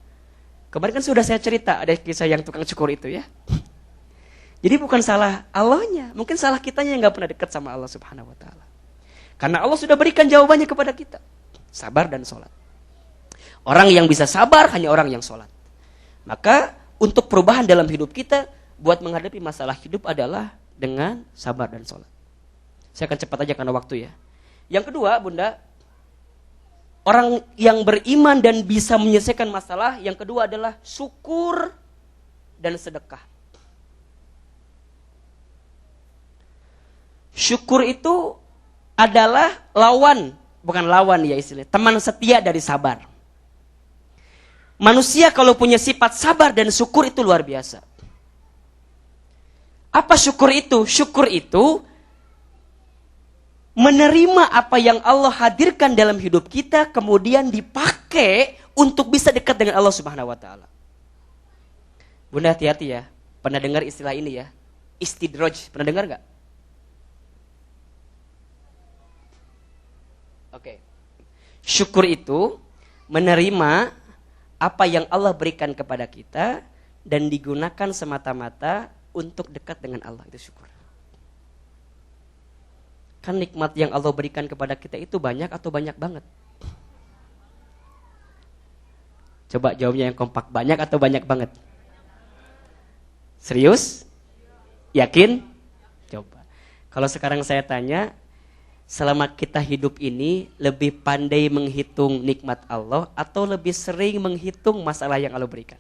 Kemarin kan sudah saya cerita, ada kisah yang tukang cukur itu ya. Jadi bukan salah Allahnya, mungkin salah kitanya yang gak pernah dekat sama Allah Subhanahu Wa Taala. Karena Allah sudah berikan jawabannya kepada kita. Sabar dan sholat. Orang yang bisa sabar hanya orang yang sholat. Maka untuk perubahan dalam hidup kita, buat menghadapi masalah hidup adalah dengan sabar dan sholat. Saya akan cepat aja karena waktu ya. Yang kedua bunda, orang yang beriman dan bisa menyelesaikan masalah, yang kedua adalah syukur dan sedekah. Syukur itu adalah lawan, bukan lawan ya istilahnya, teman setia dari sabar. Manusia kalau punya sifat sabar dan syukur itu luar biasa. Apa syukur itu? Syukur itu menerima apa yang Allah hadirkan dalam hidup kita, kemudian dipakai untuk bisa dekat dengan Allah Subhanahu Wa Taala. Bunda hati-hati ya, pernah dengar istilah ini ya, istidraj, pernah dengar nggak? Oke. Syukur itu menerima apa yang Allah berikan kepada kita dan digunakan semata-mata untuk dekat dengan Allah, itu syukur. Kan nikmat yang Allah berikan kepada kita itu banyak atau banyak banget? Coba jawabnya yang kompak, banyak atau banyak banget? Serius? Yakin? Coba. Kalau sekarang saya tanya, selama kita hidup ini lebih pandai menghitung nikmat Allah atau lebih sering menghitung masalah yang Allah berikan?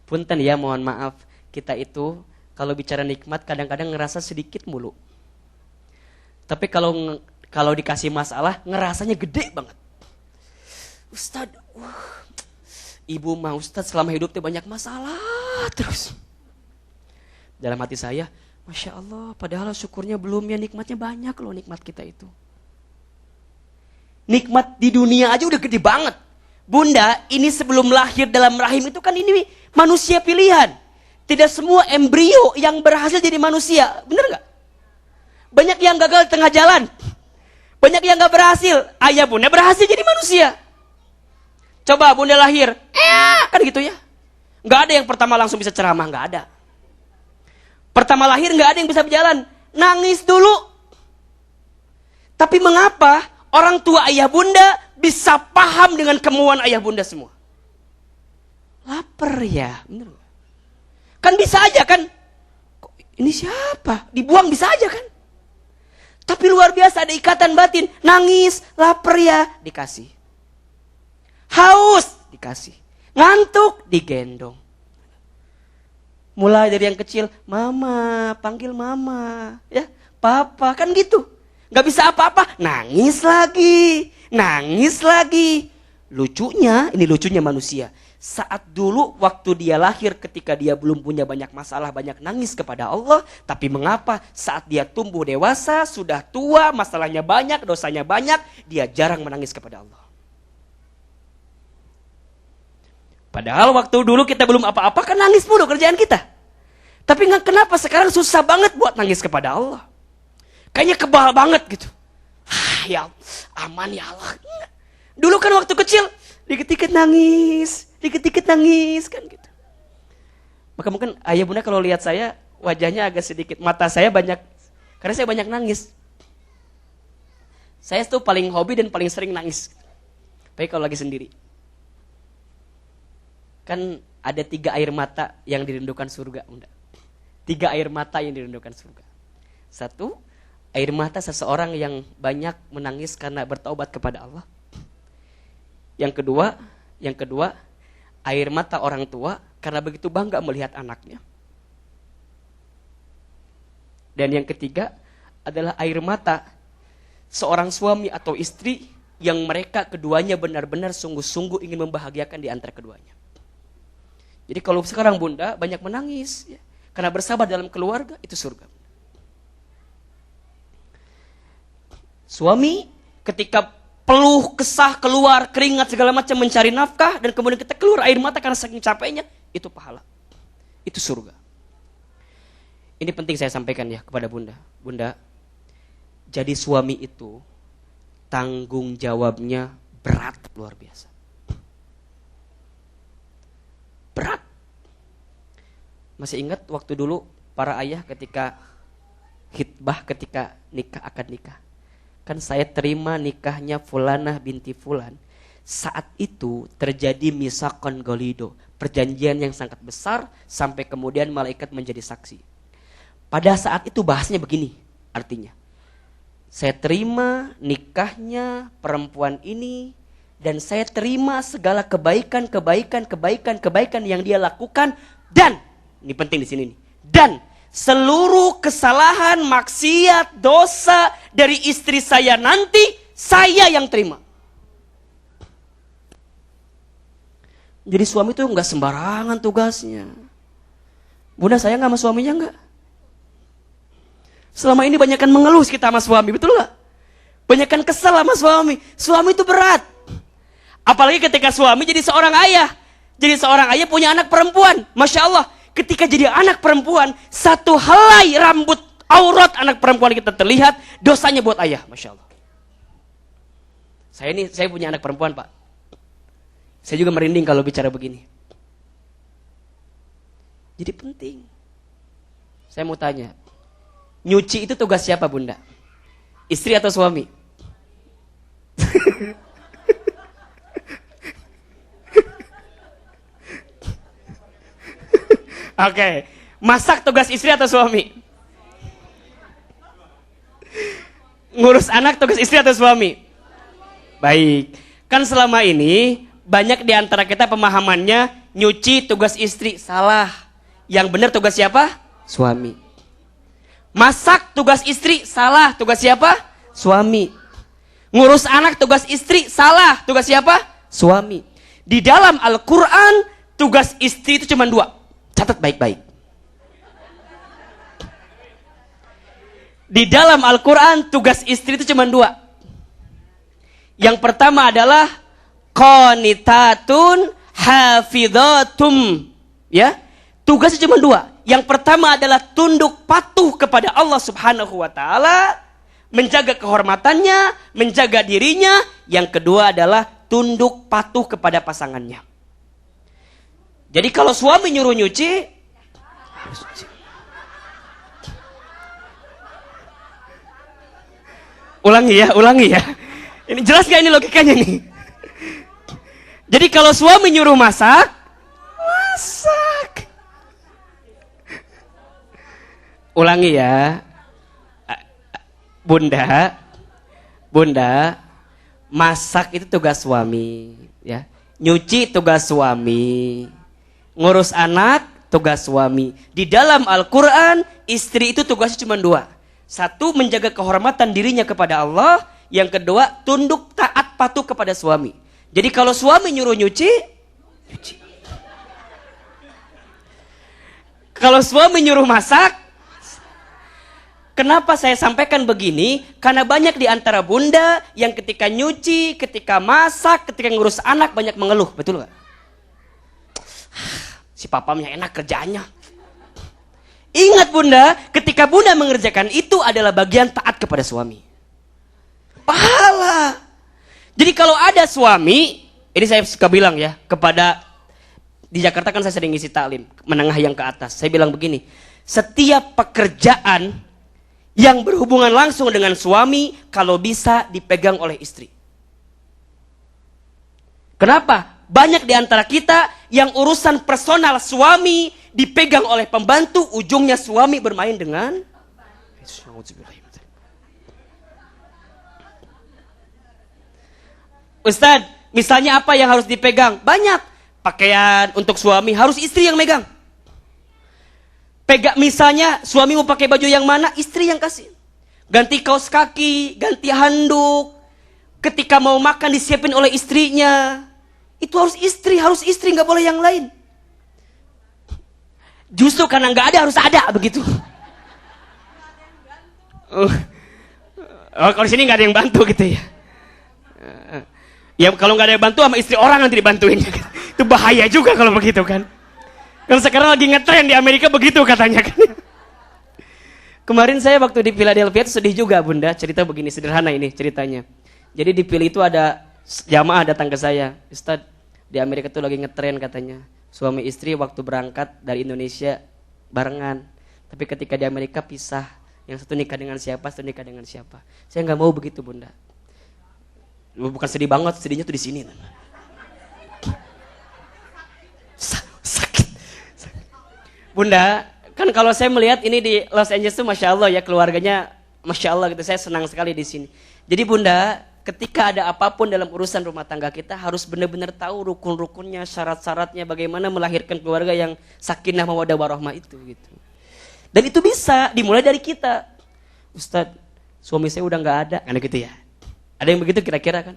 Punten ya, mohon maaf, kita itu kalau bicara nikmat kadang-kadang ngerasa sedikit mulu. Tapi kalau dikasih masalah ngerasanya gede banget. Ustadz, ibu mah Ustadz selama hidup tuh banyak masalah terus. Dalam hati saya, Masya Allah, padahal syukurnya belum ya, nikmatnya banyak loh nikmat kita itu. Nikmat di dunia aja udah gede banget. Bunda, ini sebelum lahir dalam rahim itu kan ini manusia pilihan. Tidak semua embrio yang berhasil jadi manusia, bener gak? Banyak yang gagal di tengah jalan. Banyak yang gak berhasil. Ayah bunda berhasil jadi manusia. Coba bunda lahir, kan gitu ya. Gak ada yang pertama langsung bisa ceramah, gak ada. Pertama lahir gak ada yang bisa berjalan. Nangis dulu. Tapi mengapa orang tua ayah bunda bisa paham dengan kemauan ayah bunda semua? Lapar ya, bener gak? Kan bisa aja kan. Kok ini siapa? Dibuang bisa aja kan. Tapi luar biasa ada ikatan batin. Nangis, lapar ya, dikasih. Haus, dikasih. Ngantuk, digendong. Mulai dari yang kecil, mama, panggil mama, ya, papa, kan gitu. Gak bisa apa-apa, nangis lagi, nangis lagi. Lucunya, ini lucunya manusia. Saat dulu waktu dia lahir, ketika dia belum punya banyak masalah, banyak nangis kepada Allah. Tapi mengapa saat dia tumbuh dewasa, sudah tua, masalahnya banyak, dosanya banyak, dia jarang menangis kepada Allah. Padahal waktu dulu kita belum apa-apa kan nangis mulu kerjaan kita. Tapi kenapa sekarang susah banget buat nangis kepada Allah? Kayaknya kebal banget gitu. Ya aman ya Allah. Dulu kan waktu kecil, dikit-dikit nangis kan gitu. Maka mungkin ayah bunda kalau lihat saya, wajahnya agak sedikit, mata saya banyak, karena saya banyak nangis. Saya tuh paling hobi dan paling sering nangis. Baik kalau lagi sendiri. Kan ada 3 air mata yang dirindukan surga, bunda. 3 air mata yang dirindukan surga. 1, air mata seseorang yang banyak menangis karena bertaubat kepada Allah. Yang kedua, air mata orang tua karena begitu bangga melihat anaknya. Dan yang ketiga adalah air mata seorang suami atau istri yang mereka keduanya benar-benar sungguh-sungguh ingin membahagiakan di antara keduanya. Jadi kalau sekarang bunda banyak menangis ya, karena bersabar dalam keluarga, itu surga. Suami ketika peluh, kesah, keluar, keringat segala macam mencari nafkah dan kemudian kita keluar air mata karena saking capeknya, itu pahala. Itu surga. Ini penting saya sampaikan ya kepada bunda. Bunda, jadi suami itu tanggung jawabnya berat luar biasa. Berat. Masih ingat waktu dulu para ayah ketika khitbah ketika akan nikah. Kan saya terima nikahnya Fulanah binti Fulan. Saat itu terjadi misaqan golido, perjanjian yang sangat besar sampai kemudian malaikat menjadi saksi. Pada saat itu bahasnya begini, artinya saya terima nikahnya perempuan ini dan saya terima segala kebaikan yang dia lakukan dan ini penting di sini nih. Dan seluruh kesalahan, maksiat, dosa dari istri saya nanti saya yang terima. Jadi suami itu nggak sembarangan tugasnya. Bunda sayang sama suaminya nggak? Selama ini banyakkan mengeluh kita sama suami, betul nggak? Banyakkan kesal sama suami. Suami itu berat. Apalagi ketika suami jadi seorang ayah. Jadi seorang ayah punya anak perempuan. Masya Allah. Ketika jadi anak perempuan, satu helai rambut aurat anak perempuan kita terlihat, dosanya buat ayah. Masya Allah. Saya punya anak perempuan, Pak. Saya juga merinding kalau bicara begini. Jadi penting. Saya mau tanya, nyuci itu tugas siapa, Bunda? Istri atau suami? Oke. Masak tugas istri atau suami? Ngurus anak tugas istri atau suami? Baik. Kan selama ini banyak di antara kita pemahamannya nyuci tugas istri. Salah. Yang benar tugas siapa? Suami. Masak tugas istri. Salah. Tugas siapa? Suami. Ngurus anak tugas istri. Salah. Tugas siapa? Suami. Di dalam Al-Quran tugas istri itu cuma 2. Catat baik-baik. Di dalam Al-Quran tugas istri itu cuma 2. Yang pertama adalah qanitatun hafidhatum. Ya, tugasnya cuma 2. Yang pertama adalah tunduk patuh kepada Allah Subhanahu wa taala, menjaga kehormatannya, menjaga dirinya. Yang kedua adalah tunduk patuh kepada pasangannya. Jadi kalau suami nyuruh nyuci, harus nyuci. Ulangi ya. Ini jelas gak ini logikanya nih? Jadi kalau suami nyuruh masak. Ulangi ya. Bunda, masak itu tugas suami, ya. Nyuci tugas suami. Ngurus anak, tugas suami. Di dalam Al-Quran, istri itu tugasnya cuma 2. 1, menjaga kehormatan dirinya kepada Allah. Yang kedua, tunduk taat patuh kepada suami. Jadi kalau suami nyuruh nyuci. Kalau suami nyuruh masak. Kenapa saya sampaikan begini? Karena banyak di antara bunda yang ketika nyuci, ketika masak, ketika ngurus anak banyak mengeluh. Betul gak? Si papamnya enak kerjaannya. Ingat bunda, ketika bunda mengerjakan itu adalah bagian taat kepada suami. Pahala. Jadi kalau ada suami, ini saya suka bilang ya, kepada, di Jakarta kan saya sering ngisi taklim, menengah yang ke atas. Saya bilang begini, setiap pekerjaan yang berhubungan langsung dengan suami, kalau bisa dipegang oleh istri. Kenapa? Banyak di antara kita yang urusan personal suami dipegang oleh pembantu, ujungnya suami bermain dengan Ustadz, misalnya apa yang harus dipegang? Banyak. Pakaian untuk suami harus istri yang megang. Misalnya suami mau pakai baju yang mana, istri yang kasih. Ganti kaos kaki, ganti handuk. Ketika mau makan disiapin oleh istrinya. Itu harus istri, nggak boleh yang lain. Justru karena nggak ada harus ada begitu. Oh, kalau di sini nggak ada yang bantu gitu ya. Ya kalau nggak ada yang bantu sama istri orang nanti dibantuin. Itu bahaya juga kalau begitu kan. Kan sekarang lagi ngetren di Amerika begitu katanya kan. Kemarin saya waktu di Philadelphia itu sedih juga bunda. Cerita begini, sederhana ini ceritanya. Jadi di Philly itu ada jamaah datang ke saya. Ustadz, di Amerika itu lagi ngetren katanya. Suami istri waktu berangkat dari Indonesia barengan. Tapi ketika di Amerika pisah. Yang satu nikah dengan siapa, satu nikah dengan siapa. Saya nggak mau begitu bunda. Bukan sedih banget, sedihnya tuh di sini. Sakit. Bunda, kan kalau saya melihat ini di Los Angeles tuh Masya Allah ya, keluarganya Masya Allah gitu. Saya senang sekali di sini. Jadi bunda, ketika ada apapun dalam urusan rumah tangga kita harus benar-benar tahu rukun-rukunnya, syarat-syaratnya, bagaimana melahirkan keluarga yang sakinah mawaddah warahmah itu gitu. Dan itu bisa dimulai dari kita. Ustadz, suami saya udah nggak ada, kan gitu ya. Ada yang begitu kira-kira kan?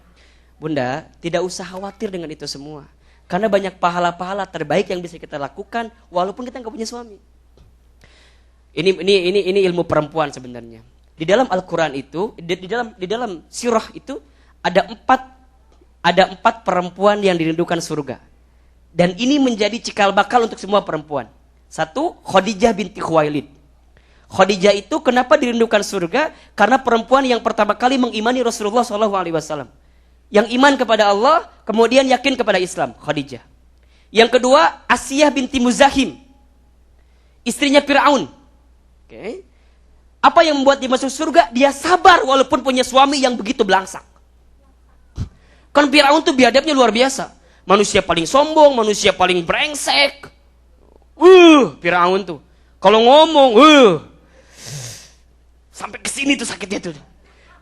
Bunda, tidak usah khawatir dengan itu semua. Karena banyak pahala-pahala terbaik yang bisa kita lakukan walaupun kita nggak punya suami. Ini ilmu perempuan sebenarnya. Di dalam Al-Quran itu, di dalam sirah itu ada empat perempuan yang dirindukan surga. Dan ini menjadi cikal bakal untuk semua perempuan. Satu, Khadijah binti Khuwailid. Khadijah itu kenapa dirindukan surga? Karena perempuan yang pertama kali mengimani Rasulullah SAW. Yang iman kepada Allah, kemudian yakin kepada Islam, Khadijah. Yang kedua, Asiyah binti Muzahim. Istrinya Fir'aun. Okay. Apa yang membuat dia masuk surga? Dia sabar walaupun punya suami yang begitu belangsak. Kan Fir'aun tuh biadabnya luar biasa. Manusia paling sombong, manusia paling brengsek. Fir'aun tuh. Kalau ngomong, sampai ke sini tuh sakitnya tuh.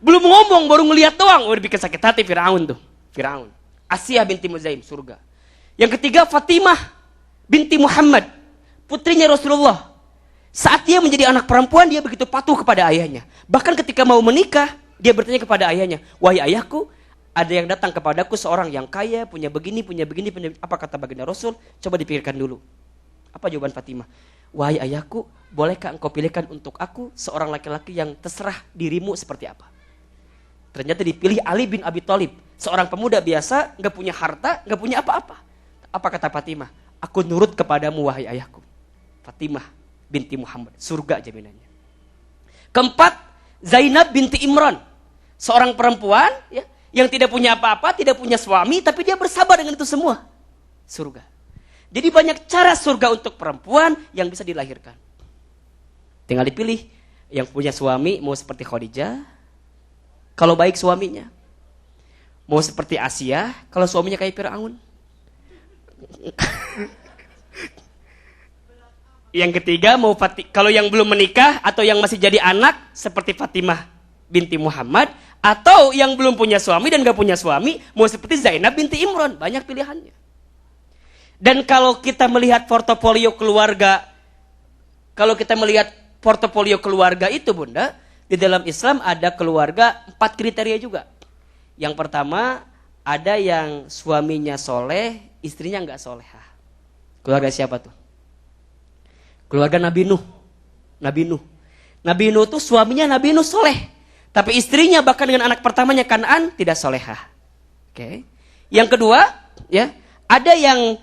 Belum ngomong, baru ngelihat doang. Udah bikin sakit hati Fir'aun tuh. Fir'aun. Asiyah binti Muzahim, surga. Yang ketiga, Fatimah binti Muhammad. Putrinya Rasulullah. Saat dia menjadi anak perempuan, dia begitu patuh kepada ayahnya. Bahkan ketika mau menikah, dia bertanya kepada ayahnya, wahai ayahku, ada yang datang kepadaku seorang yang kaya, punya begini. Apa kata baginda Rasul? Coba dipikirkan dulu. Apa jawaban Fatimah? Wahai ayahku, bolehkah engkau pilihkan untuk aku seorang laki-laki yang terserah dirimu seperti apa? Ternyata dipilih Ali bin Abi Thalib. Seorang pemuda biasa, gak punya harta, gak punya apa-apa. Apa kata Fatimah? Aku nurut kepadamu wahai ayahku. Fatimah binti Muhammad, surga jaminannya. Keempat, Zainab binti Imran. Seorang perempuan ya, yang tidak punya apa-apa, tidak punya suami, tapi dia bersabar dengan itu semua. Surga. Jadi banyak cara surga untuk perempuan yang bisa dilahirkan. Tinggal dipilih. Yang punya suami mau seperti Khadijah, kalau baik suaminya. Mau seperti Asiyah, kalau suaminya kayak Fir'aun. Yang ketiga, kalau yang belum menikah atau yang masih jadi anak seperti Fatimah binti Muhammad, atau yang belum punya suami dan gak punya suami, mau seperti Zainab binti Imran. Banyak pilihannya. Dan kalau kita melihat portofolio keluarga, itu bunda, di dalam Islam ada keluarga 4 kriteria juga. Yang pertama, ada yang suaminya soleh, istrinya gak solehah. Keluarga siapa tuh? Keluarga Nabi Nuh. Nabi Nuh tuh suaminya Nabi Nuh soleh. Tapi istrinya bahkan dengan anak pertamanya Kanaan tidak solehah. Oke. Yang kedua, ya, ada yang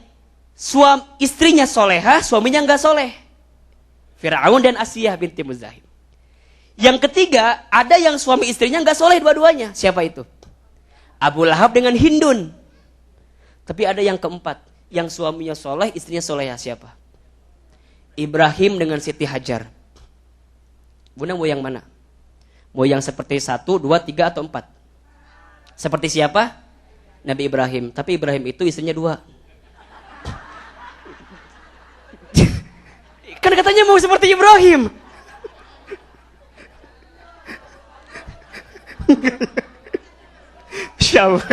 istrinya solehah, suaminya enggak soleh. Firaun dan Asiyah binti Muzahim. Yang ketiga, ada yang suami istrinya nggak soleh dua-duanya. Siapa itu? Abu Lahab dengan Hindun. Tapi ada yang keempat, yang suaminya soleh, istrinya solehah. Siapa? Ibrahim dengan Siti Hajar. Bunda mau yang mana? Mau yang seperti 1, 2, 3 atau 4? Seperti siapa? Nabi Ibrahim. Tapi Ibrahim itu istrinya 2. Kan katanya mau seperti Ibrahim. Masya Allah.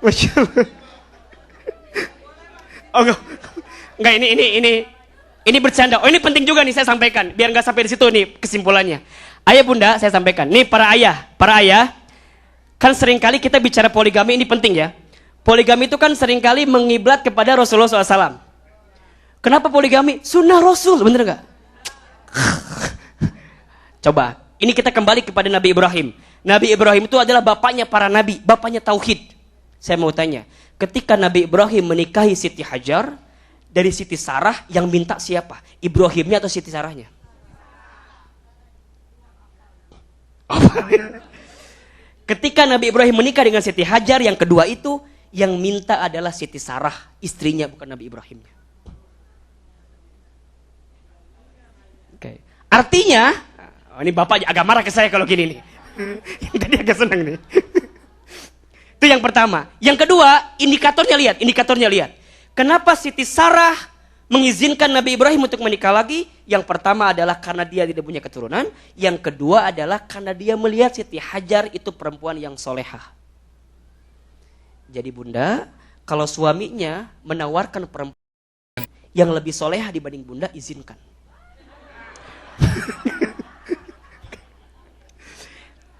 Masya Allah. Oh enggak, ini bercanda. Oh, ini penting juga nih saya sampaikan, biar nggak sampai di situ nih kesimpulannya. Ayah bunda, saya sampaikan. Nih para ayah, kan seringkali kita bicara poligami, ini penting ya. Poligami itu kan seringkali mengiblat kepada Rasulullah SAW. Kenapa poligami? Sunnah Rasul, bener nggak? Coba, ini kita kembali kepada Nabi Ibrahim. Nabi Ibrahim itu adalah bapaknya para nabi, bapaknya tauhid. Saya mau tanya, ketika Nabi Ibrahim menikahi Siti Hajar, dari Siti Sarah yang minta siapa? Ibrahimnya atau Siti Sarahnya? Ketika Nabi Ibrahim menikah dengan Siti Hajar, yang kedua itu, yang minta adalah Siti Sarah, istrinya, bukan Nabi Ibrahimnya. Oke. Artinya, ini bapak agak marah ke saya kalau gini nih. Tadi agak senang nih. Itu yang pertama. Yang kedua, indikatornya lihat. Kenapa Siti Sarah mengizinkan Nabi Ibrahim untuk menikah lagi? Yang pertama adalah karena dia tidak punya keturunan. Yang kedua adalah karena dia melihat Siti Hajar itu perempuan yang solehah. Jadi bunda, kalau suaminya menawarkan perempuan yang lebih solehah dibanding bunda, izinkan.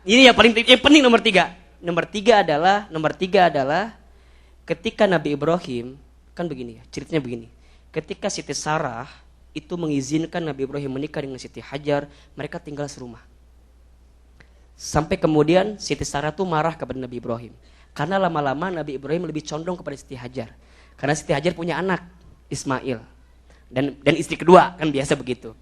Ini yang paling penting nomor 3. Nomor tiga adalah ketika Nabi Ibrahim, kan begini ya, ceritanya begini. Ketika Siti Sarah itu mengizinkan Nabi Ibrahim menikah dengan Siti Hajar, mereka tinggal serumah. Sampai kemudian Siti Sarah tuh marah kepada Nabi Ibrahim. Karena lama-lama Nabi Ibrahim lebih condong kepada Siti Hajar. Karena Siti Hajar punya anak, Ismail. Dan istri kedua, kan biasa begitu.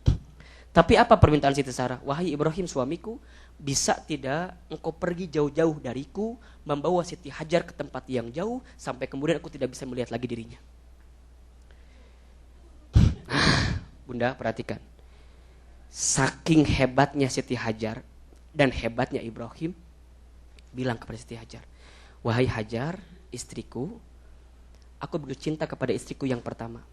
Tapi apa permintaan Siti Sarah? Wahai Ibrahim suamiku, bisa tidak engkau pergi jauh-jauh dariku, membawa Siti Hajar ke tempat yang jauh, sampai kemudian aku tidak bisa melihat lagi dirinya. Bunda perhatikan, saking hebatnya Siti Hajar dan hebatnya Ibrahim, bilang kepada Siti Hajar, wahai Hajar, istriku, aku begitu cinta kepada istriku yang pertama.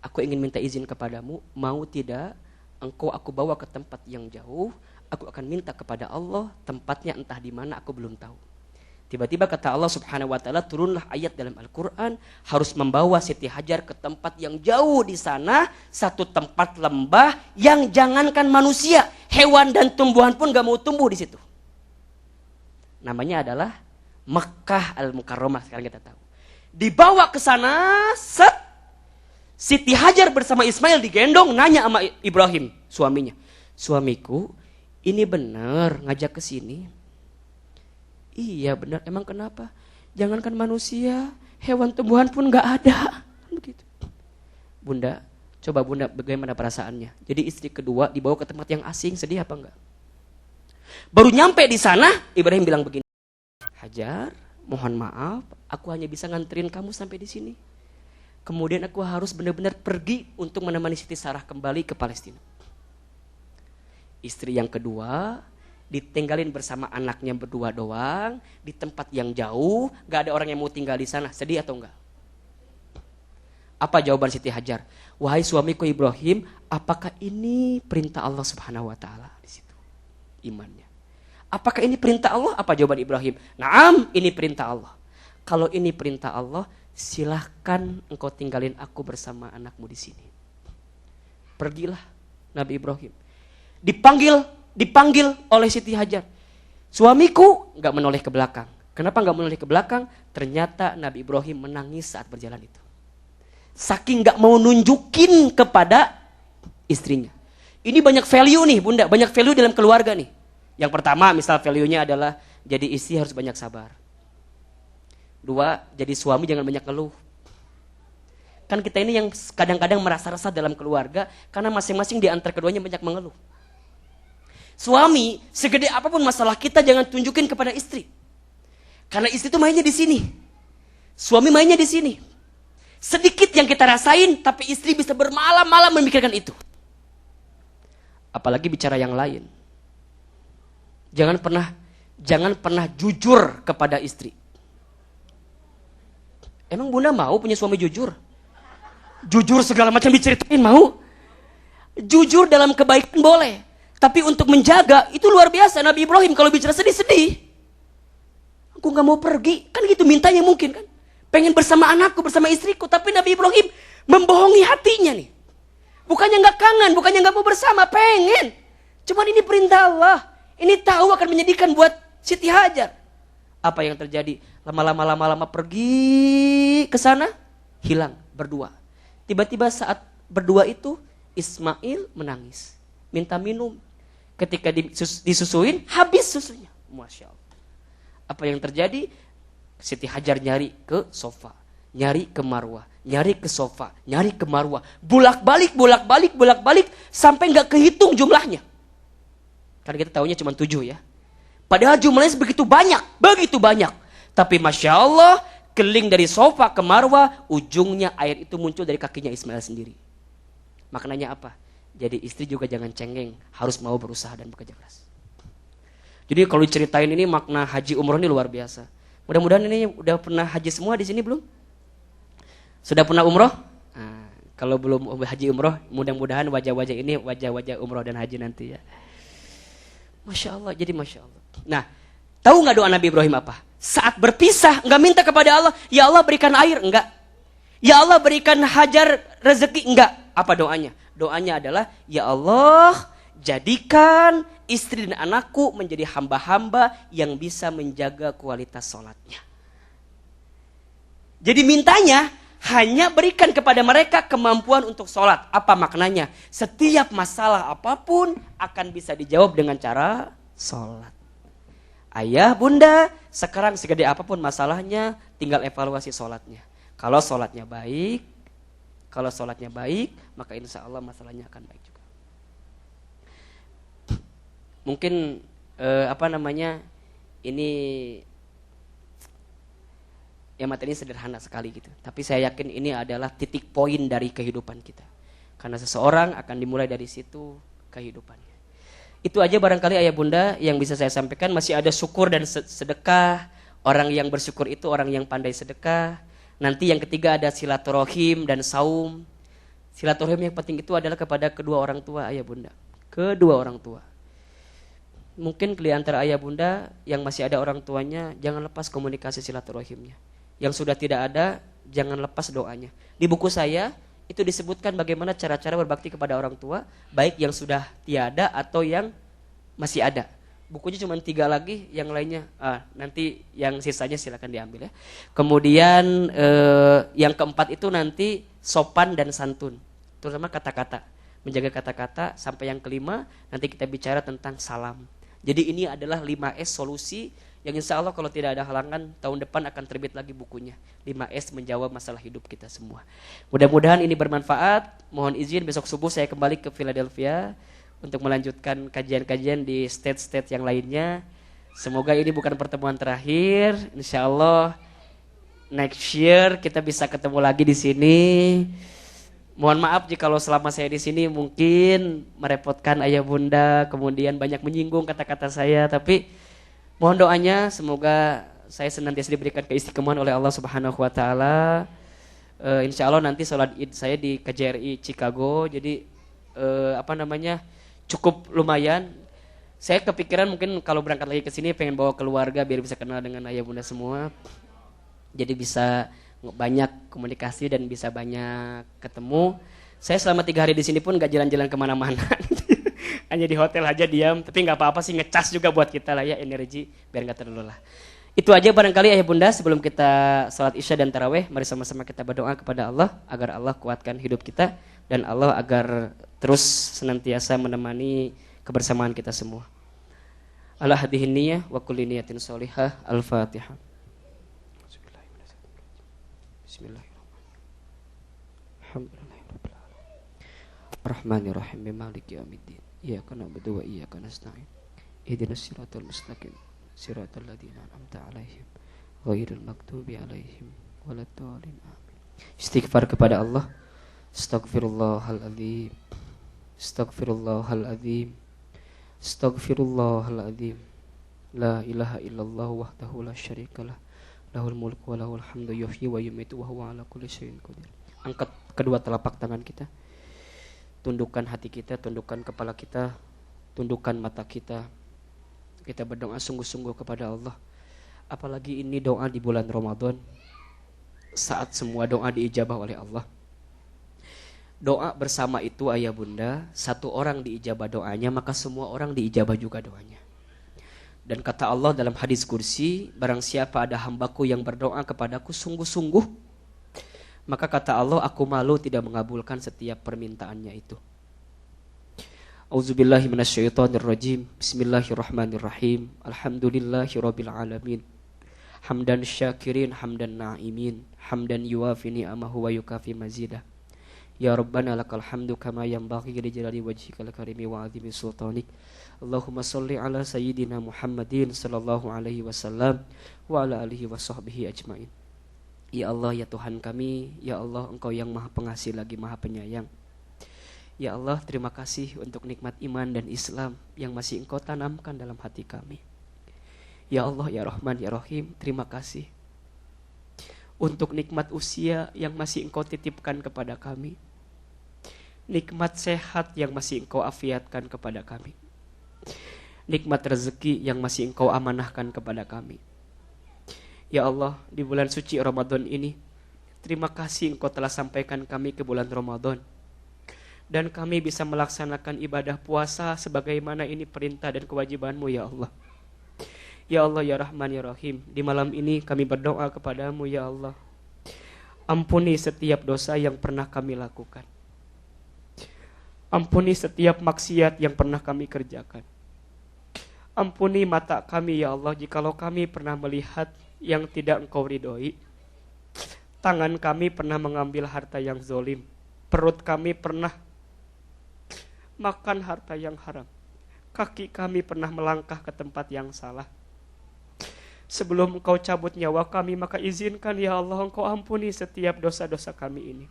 Aku ingin minta izin kepadamu, mau tidak engkau aku bawa ke tempat yang jauh, aku akan minta kepada Allah, tempatnya entah di mana aku belum tahu. Tiba-tiba kata Allah Subhanahu wa taala, turunlah ayat dalam Al-Qur'an, harus membawa Siti Hajar ke tempat yang jauh di sana, satu tempat lembah yang jangankan manusia, hewan dan tumbuhan pun gak mau tumbuh di situ. Namanya adalah Makkah Al-Mukarramah, sekarang kita tahu. Dibawa ke sana, Siti Hajar bersama Ismail digendong, nanya sama Ibrahim, suaminya. Suamiku, ini benar ngajak ke sini? Iya benar, emang kenapa? Jangankan manusia, hewan tumbuhan pun gak ada. Begitu. Bunda, coba bunda bagaimana perasaannya? Jadi istri kedua dibawa ke tempat yang asing, sedih apa enggak? Baru nyampe di sana, Ibrahim bilang begini, Hajar, mohon maaf, aku hanya bisa nganterin kamu sampai di sini. Kemudian aku harus benar-benar pergi untuk menemani Siti Sarah kembali ke Palestina. Istri yang kedua ditinggalin bersama anaknya berdua doang di tempat yang jauh, gak ada orang yang mau tinggal di sana. Sedih atau enggak? Apa jawaban Siti Hajar? Wahai suamiku Ibrahim, apakah ini perintah Allah Subhanahu wa taala? Di situ imannya. Apakah ini perintah Allah? Apa jawaban Ibrahim? Naam, ini perintah Allah. Kalau ini perintah Allah, silahkan engkau tinggalin aku bersama anakmu di sini. Pergilah Nabi Ibrahim. Dipanggil oleh Siti Hajar. Suamiku nggak menoleh ke belakang. Kenapa nggak menoleh ke belakang? Ternyata Nabi Ibrahim menangis saat berjalan itu. Saking nggak mau nunjukin kepada istrinya. Ini banyak value nih bunda, banyak value dalam keluarga nih. Yang pertama misal value-nya adalah jadi istri harus banyak sabar. 2, jadi suami jangan banyak ngeluh. Kan kita ini yang kadang-kadang merasa resah dalam keluarga karena masing-masing di antara keduanya banyak mengeluh. Suami, segede apapun masalah kita jangan tunjukin kepada istri. Karena istri itu mainnya di sini. Suami mainnya di sini. Sedikit yang kita rasain, tapi istri bisa bermalam-malam memikirkan itu. Apalagi bicara yang lain. Jangan pernah jujur kepada istri. Emang Bunda mau punya suami jujur? Jujur segala macam diceritain mau? Jujur dalam kebaikan boleh. Tapi untuk menjaga, itu luar biasa. Nabi Ibrahim kalau bicara sedih-sedih. Aku gak mau pergi. Kan gitu mintanya mungkin kan. Pengen bersama anakku, bersama istriku. Tapi Nabi Ibrahim membohongi hatinya nih. Bukannya gak kangen, bukannya gak mau bersama. Pengen. Cuman ini perintah Allah. Ini tahu akan menyedihkan buat Siti Hajar. Apa yang terjadi? Lama-lama pergi ke sana, hilang berdua. Tiba-tiba saat berdua itu Ismail menangis, minta minum. Ketika disusuin, habis susunya. Masya Allah. Apa yang terjadi? Siti Hajar nyari ke sofa, nyari ke marwah, nyari ke sofa, nyari ke marwah, bolak-balik sampai nggak kehitung jumlahnya. Karena kita tahunya cuma 7 ya. Padahal jumlahnya begitu banyak. Tapi Masya Allah, keling dari sofa ke marwah, ujungnya air itu muncul dari kakinya Ismail sendiri. Maknanya apa? Jadi istri juga jangan cengeng, harus mau berusaha dan bekerja keras. Jadi kalau diceritain ini makna haji umroh ini luar biasa. Mudah-mudahan ini udah pernah haji semua di sini belum? Sudah pernah umroh? Nah, kalau belum haji umroh, mudah-mudahan wajah-wajah ini wajah-wajah umroh dan haji nanti ya. Masya Allah, jadi Masya Allah. Nah, tahu nggak doa Nabi Ibrahim apa? Saat berpisah, nggak minta kepada Allah, ya Allah berikan air, enggak. Ya Allah berikan Hajar rezeki, enggak. Apa doanya? Doanya adalah, ya Allah jadikan istri dan anakku menjadi hamba-hamba yang bisa menjaga kualitas sholatnya. Jadi mintanya hanya berikan kepada mereka kemampuan untuk sholat. Apa maknanya? Setiap masalah apapun akan bisa dijawab dengan cara sholat. Ayah, bunda, sekarang segede apapun masalahnya, tinggal evaluasi sholatnya. Kalau sholatnya baik, maka insya Allah masalahnya akan baik juga. Mungkin ini ya materi sederhana sekali gitu. Tapi saya yakin ini adalah titik poin dari kehidupan kita. Karena seseorang akan dimulai dari situ kehidupannya. Itu aja barangkali ayah bunda yang bisa saya sampaikan. Masih ada syukur dan sedekah. Orang yang bersyukur itu orang yang pandai sedekah. Nanti yang ketiga ada silaturahim dan saum. Silaturahim yang penting itu adalah kepada kedua orang tua ayah bunda. Kedua orang tua. Mungkin di antara ayah bunda yang masih ada orang tuanya, jangan lepas komunikasi silaturahimnya. Yang sudah tidak ada, jangan lepas doanya. Di buku saya itu disebutkan bagaimana cara-cara berbakti kepada orang tua, baik yang sudah tiada atau yang masih ada. Bukunya cuma 3 lagi, yang lainnya nanti yang sisanya silakan diambil ya. Kemudian yang keempat itu nanti sopan dan santun, terutama kata-kata, menjaga kata-kata. Sampai yang kelima nanti kita bicara tentang salam. Jadi ini adalah 5S solusi yang insya Allah kalau tidak ada halangan tahun depan akan terbit lagi bukunya. 5S menjawab masalah hidup kita semua. Mudah-mudahan ini bermanfaat. Mohon izin besok subuh saya kembali ke Philadelphia untuk melanjutkan kajian-kajian di state-state yang lainnya. Semoga ini bukan pertemuan terakhir. Insya Allah next year kita bisa ketemu lagi di sini. Mohon maaf jika selama saya di sini mungkin merepotkan ayah bunda, kemudian banyak menyinggung kata-kata saya, tapi mohon doanya semoga saya senantiasa diberikan keistiqomahan oleh Allah Subhanahu wa taala. Insya Allah nanti sholat Id saya di KJRI Chicago, jadi cukup lumayan. Saya kepikiran mungkin kalau berangkat lagi ke sini pengen bawa keluarga biar bisa kenal dengan ayah bunda semua. Jadi bisa banyak komunikasi dan bisa banyak ketemu. Saya selama 3 hari di sini pun gak jalan-jalan kemana-mana. Hanya di hotel aja diam. Tapi gak apa-apa sih, ngecas juga buat kita lah ya, energi biar gak terlalu lelah. Itu aja barangkali ayah bunda. Sebelum kita sholat isya dan taraweh, mari sama-sama kita berdoa kepada Allah agar Allah kuatkan hidup kita dan Allah agar terus senantiasa menemani kebersamaan kita semua. Allah hadihin niyah wa kulli niyatin sholihah. Al-Fatihah. Bismillahirrahmanirrahim. Alhamdulillahirabbil alamin. Arrahmanirrahim. Maliki yaumiddin. Iyyaka na'budu wa iyyaka nasta'in. Ihdinas siratal mustaqim. Siratal ladzina an'amta 'alaihim ghairil maghdubi 'alaihim waladdallin. Amin. Istighfar kepada Allah. Astaghfirullahaladzim. Astaghfirullahaladzim. Astaghfirullahaladzim. La ilaha illallah wahdahu la syarikalah. Lahul mulku wa lahul hamdu yuhyi wa yumitu wa huwa ala kulli syai'in qadir. Angkat kedua telapak tangan kita. Tundukkan hati kita, tundukkan kepala kita, tundukkan mata kita. Kita berdoa sungguh-sungguh kepada Allah. Apalagi ini doa di bulan Ramadan, saat semua doa diijabah oleh Allah. Doa bersama itu ayah bunda, satu orang diijabah doanya, maka semua orang diijabah juga doanya. Dan kata Allah dalam hadis kursi, barang siapa ada hambaku yang berdoa kepadaku sungguh-sungguh, maka kata Allah, aku malu tidak mengabulkan setiap permintaannya itu. Auzubillahi minasyaitonirrajim. Bismillahirrahmanirrahim. Alhamdulillahirabbil alamin. Hamdan syakirin, hamdan na'imin, hamdan yuwafi ni'amahu wa yukafi mazidah. Ya Rabbana lakal hamdu kama yanbaghi li jalali wajhikal karimi wa 'azimi sultanik. Allahumma shalli ala sayyidina Muhammadin sallallahu alaihi wasallam wa ala alihi wa sahbihi ajmain. Ya Allah, ya Tuhan kami, ya Allah, Engkau yang Maha Pengasih lagi Maha Penyayang. Ya Allah, terima kasih untuk nikmat iman dan Islam yang masih Engkau tanamkan dalam hati kami. Ya Allah, ya Rahman, ya Rahim, terima kasih untuk nikmat usia yang masih Engkau titipkan kepada kami. Nikmat sehat yang masih Engkau afiatkan kepada kami. Nikmat rezeki yang masih Engkau amanahkan kepada kami. Ya Allah, di bulan suci Ramadan ini, terima kasih Engkau telah sampaikan kami ke bulan Ramadan. Dan kami bisa melaksanakan ibadah puasa sebagaimana ini perintah dan kewajiban-Mu ya Allah. Ya Allah, ya Rahman, ya Rahim, di malam ini kami berdoa kepadamu ya Allah. Ampuni setiap dosa yang pernah kami lakukan. Ampuni setiap maksiat yang pernah kami kerjakan. Ampuni mata kami ya Allah jikalau kami pernah melihat yang tidak Engkau ridhoi. Tangan kami pernah mengambil harta yang zalim. Perut kami pernah makan harta yang haram. Kaki kami pernah melangkah ke tempat yang salah. Sebelum Engkau cabut nyawa kami, maka izinkan ya Allah Engkau ampuni setiap dosa-dosa kami ini.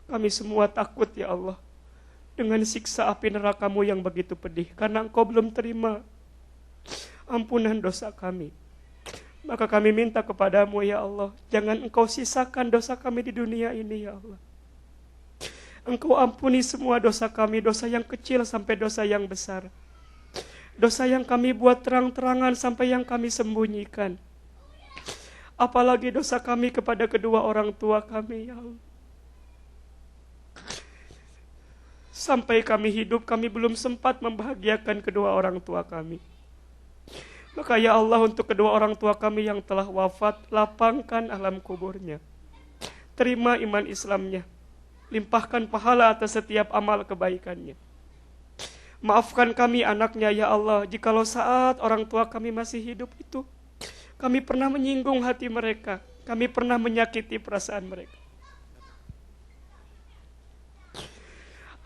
Kami semua takut ya Allah dengan siksa api neraka-Mu yang begitu pedih, karena Engkau belum terima ampunan dosa kami. Maka kami minta kepadamu ya Allah, jangan Engkau sisakan dosa kami di dunia ini ya Allah. Engkau ampuni semua dosa kami, dosa yang kecil sampai dosa yang besar. Dosa yang kami buat terang-terangan sampai yang kami sembunyikan. Apalagi dosa kami kepada kedua orang tua kami ya Allah. Sampai kami hidup, kami belum sempat membahagiakan kedua orang tua kami. Maka ya Allah, untuk kedua orang tua kami yang telah wafat, lapangkan alam kuburnya. Terima iman Islamnya. Limpahkan pahala atas setiap amal kebaikannya. Maafkan kami anaknya ya Allah, jikalau saat orang tua kami masih hidup itu, kami pernah menyinggung hati mereka, kami pernah menyakiti perasaan mereka.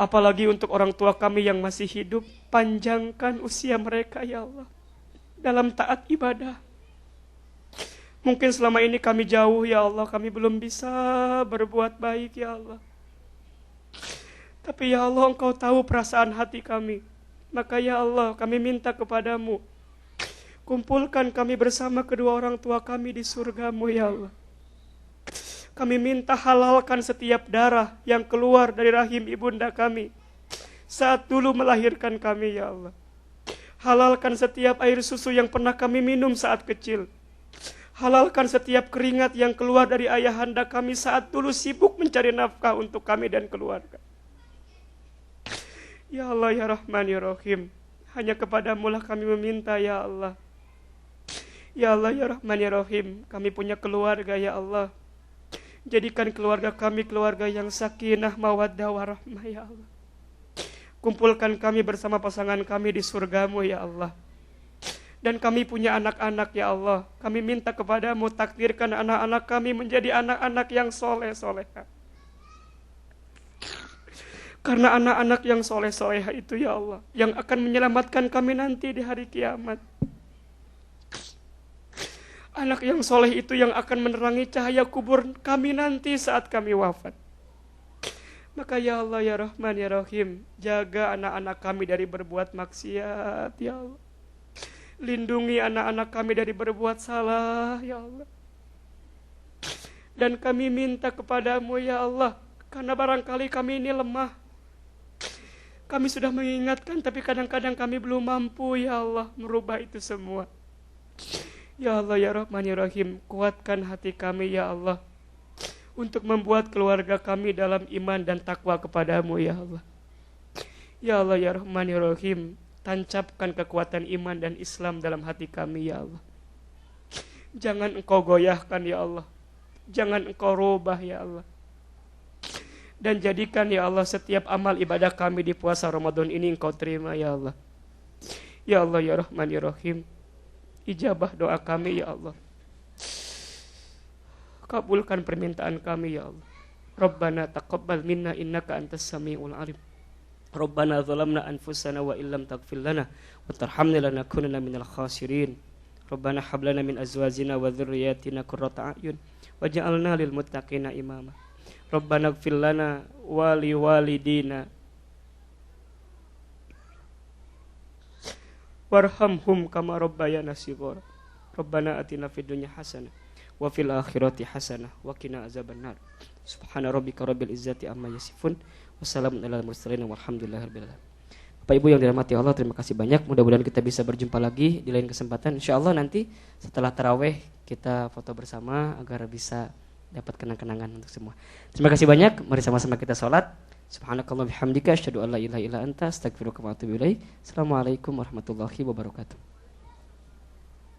Apalagi untuk orang tua kami yang masih hidup, panjangkan usia mereka ya Allah dalam taat ibadah. Mungkin selama ini kami jauh ya Allah, kami belum bisa berbuat baik ya Allah. Tapi ya Allah, Engkau tahu perasaan hati kami. Maka ya Allah, kami minta kepadamu, kumpulkan kami bersama kedua orang tua kami di surga-Mu ya Allah. Kami minta halalkan setiap darah yang keluar dari rahim ibunda kami saat dulu melahirkan kami ya Allah. Halalkan setiap air susu yang pernah kami minum saat kecil. Halalkan setiap keringat yang keluar dari ayahanda kami saat dulu sibuk mencari nafkah untuk kami dan keluarga. Ya Allah, ya Rahman, ya Rahim, hanya kepadamu lah kami meminta ya Allah. Ya Allah, ya Rahman, ya Rahim, kami punya keluarga ya Allah. Jadikan keluarga kami keluarga yang sakinah, mawaddah, warahmah ya Allah. Kumpulkan kami bersama pasangan kami di surga-Mu ya Allah. Dan kami punya anak-anak ya Allah. Kami minta kepadamu takdirkan anak-anak kami menjadi anak-anak yang soleh-soleha. Karena anak-anak yang soleh-soleha itu ya Allah, yang akan menyelamatkan kami nanti di hari kiamat. Anak yang soleh itu yang akan menerangi cahaya kubur kami nanti saat kami wafat. Maka ya Allah ya Rahman ya Rahim, jaga anak-anak kami dari berbuat maksiat ya Allah. Lindungi anak-anak kami dari berbuat salah ya Allah. Dan kami minta kepadamu ya Allah, karena barangkali kami ini lemah. Kami sudah mengingatkan tapi kadang-kadang kami belum mampu ya Allah merubah itu semua. Ya Allah ya Rahman ya Rahim, kuatkan hati kami ya Allah untuk membuat keluarga kami dalam iman dan takwa kepadamu ya Allah. Ya Allah ya Rahman ya Rahim, tancapkan kekuatan iman dan Islam dalam hati kami ya Allah. Jangan engkau goyahkan ya Allah, jangan engkau rubah ya Allah. Dan jadikan ya Allah setiap amal ibadah kami di puasa Ramadan ini engkau terima ya Allah. Ya Allah ya Rahman ya Rahim, ijabah doa kami ya Allah. Kabulkan permintaan kami ya Allah. Rabbana taqabbal minna innaka antas samiul alim. Rabbana zalamna anfusana wa illam taghfir lana wa tarhamna lanakunanna minal khasirin. Rabbana hab lana min azwajina wa dhurriyyatina qurrata a'yun waj'alna lil muttaqina imama. Rabbana ighfir lana wa liwalidina warhamhum kama rabbayana shighara. Rabbana atina fid dunya hasanah wa fil akhirati hasanah wa qina azabannar. Subhana rabbika rabbil izzati amma yasifun wa salamun alal mursalin walhamdulillahirabbil alamin. Bapak Ibu yang dirahmati Allah, terima kasih banyak. Mudah-mudahan kita bisa berjumpa lagi di lain kesempatan. Insyaallah nanti setelah tarawih kita foto bersama agar bisa dapat kenang-kenangan untuk semua. Terima kasih banyak. Mari sama-sama kita salat. Subhanakallah bihamdika asyhadu an la ilaha illa anta astaghfiruka wa atubu ilaik. Assalamualaikum warahmatullahi wabarakatuh.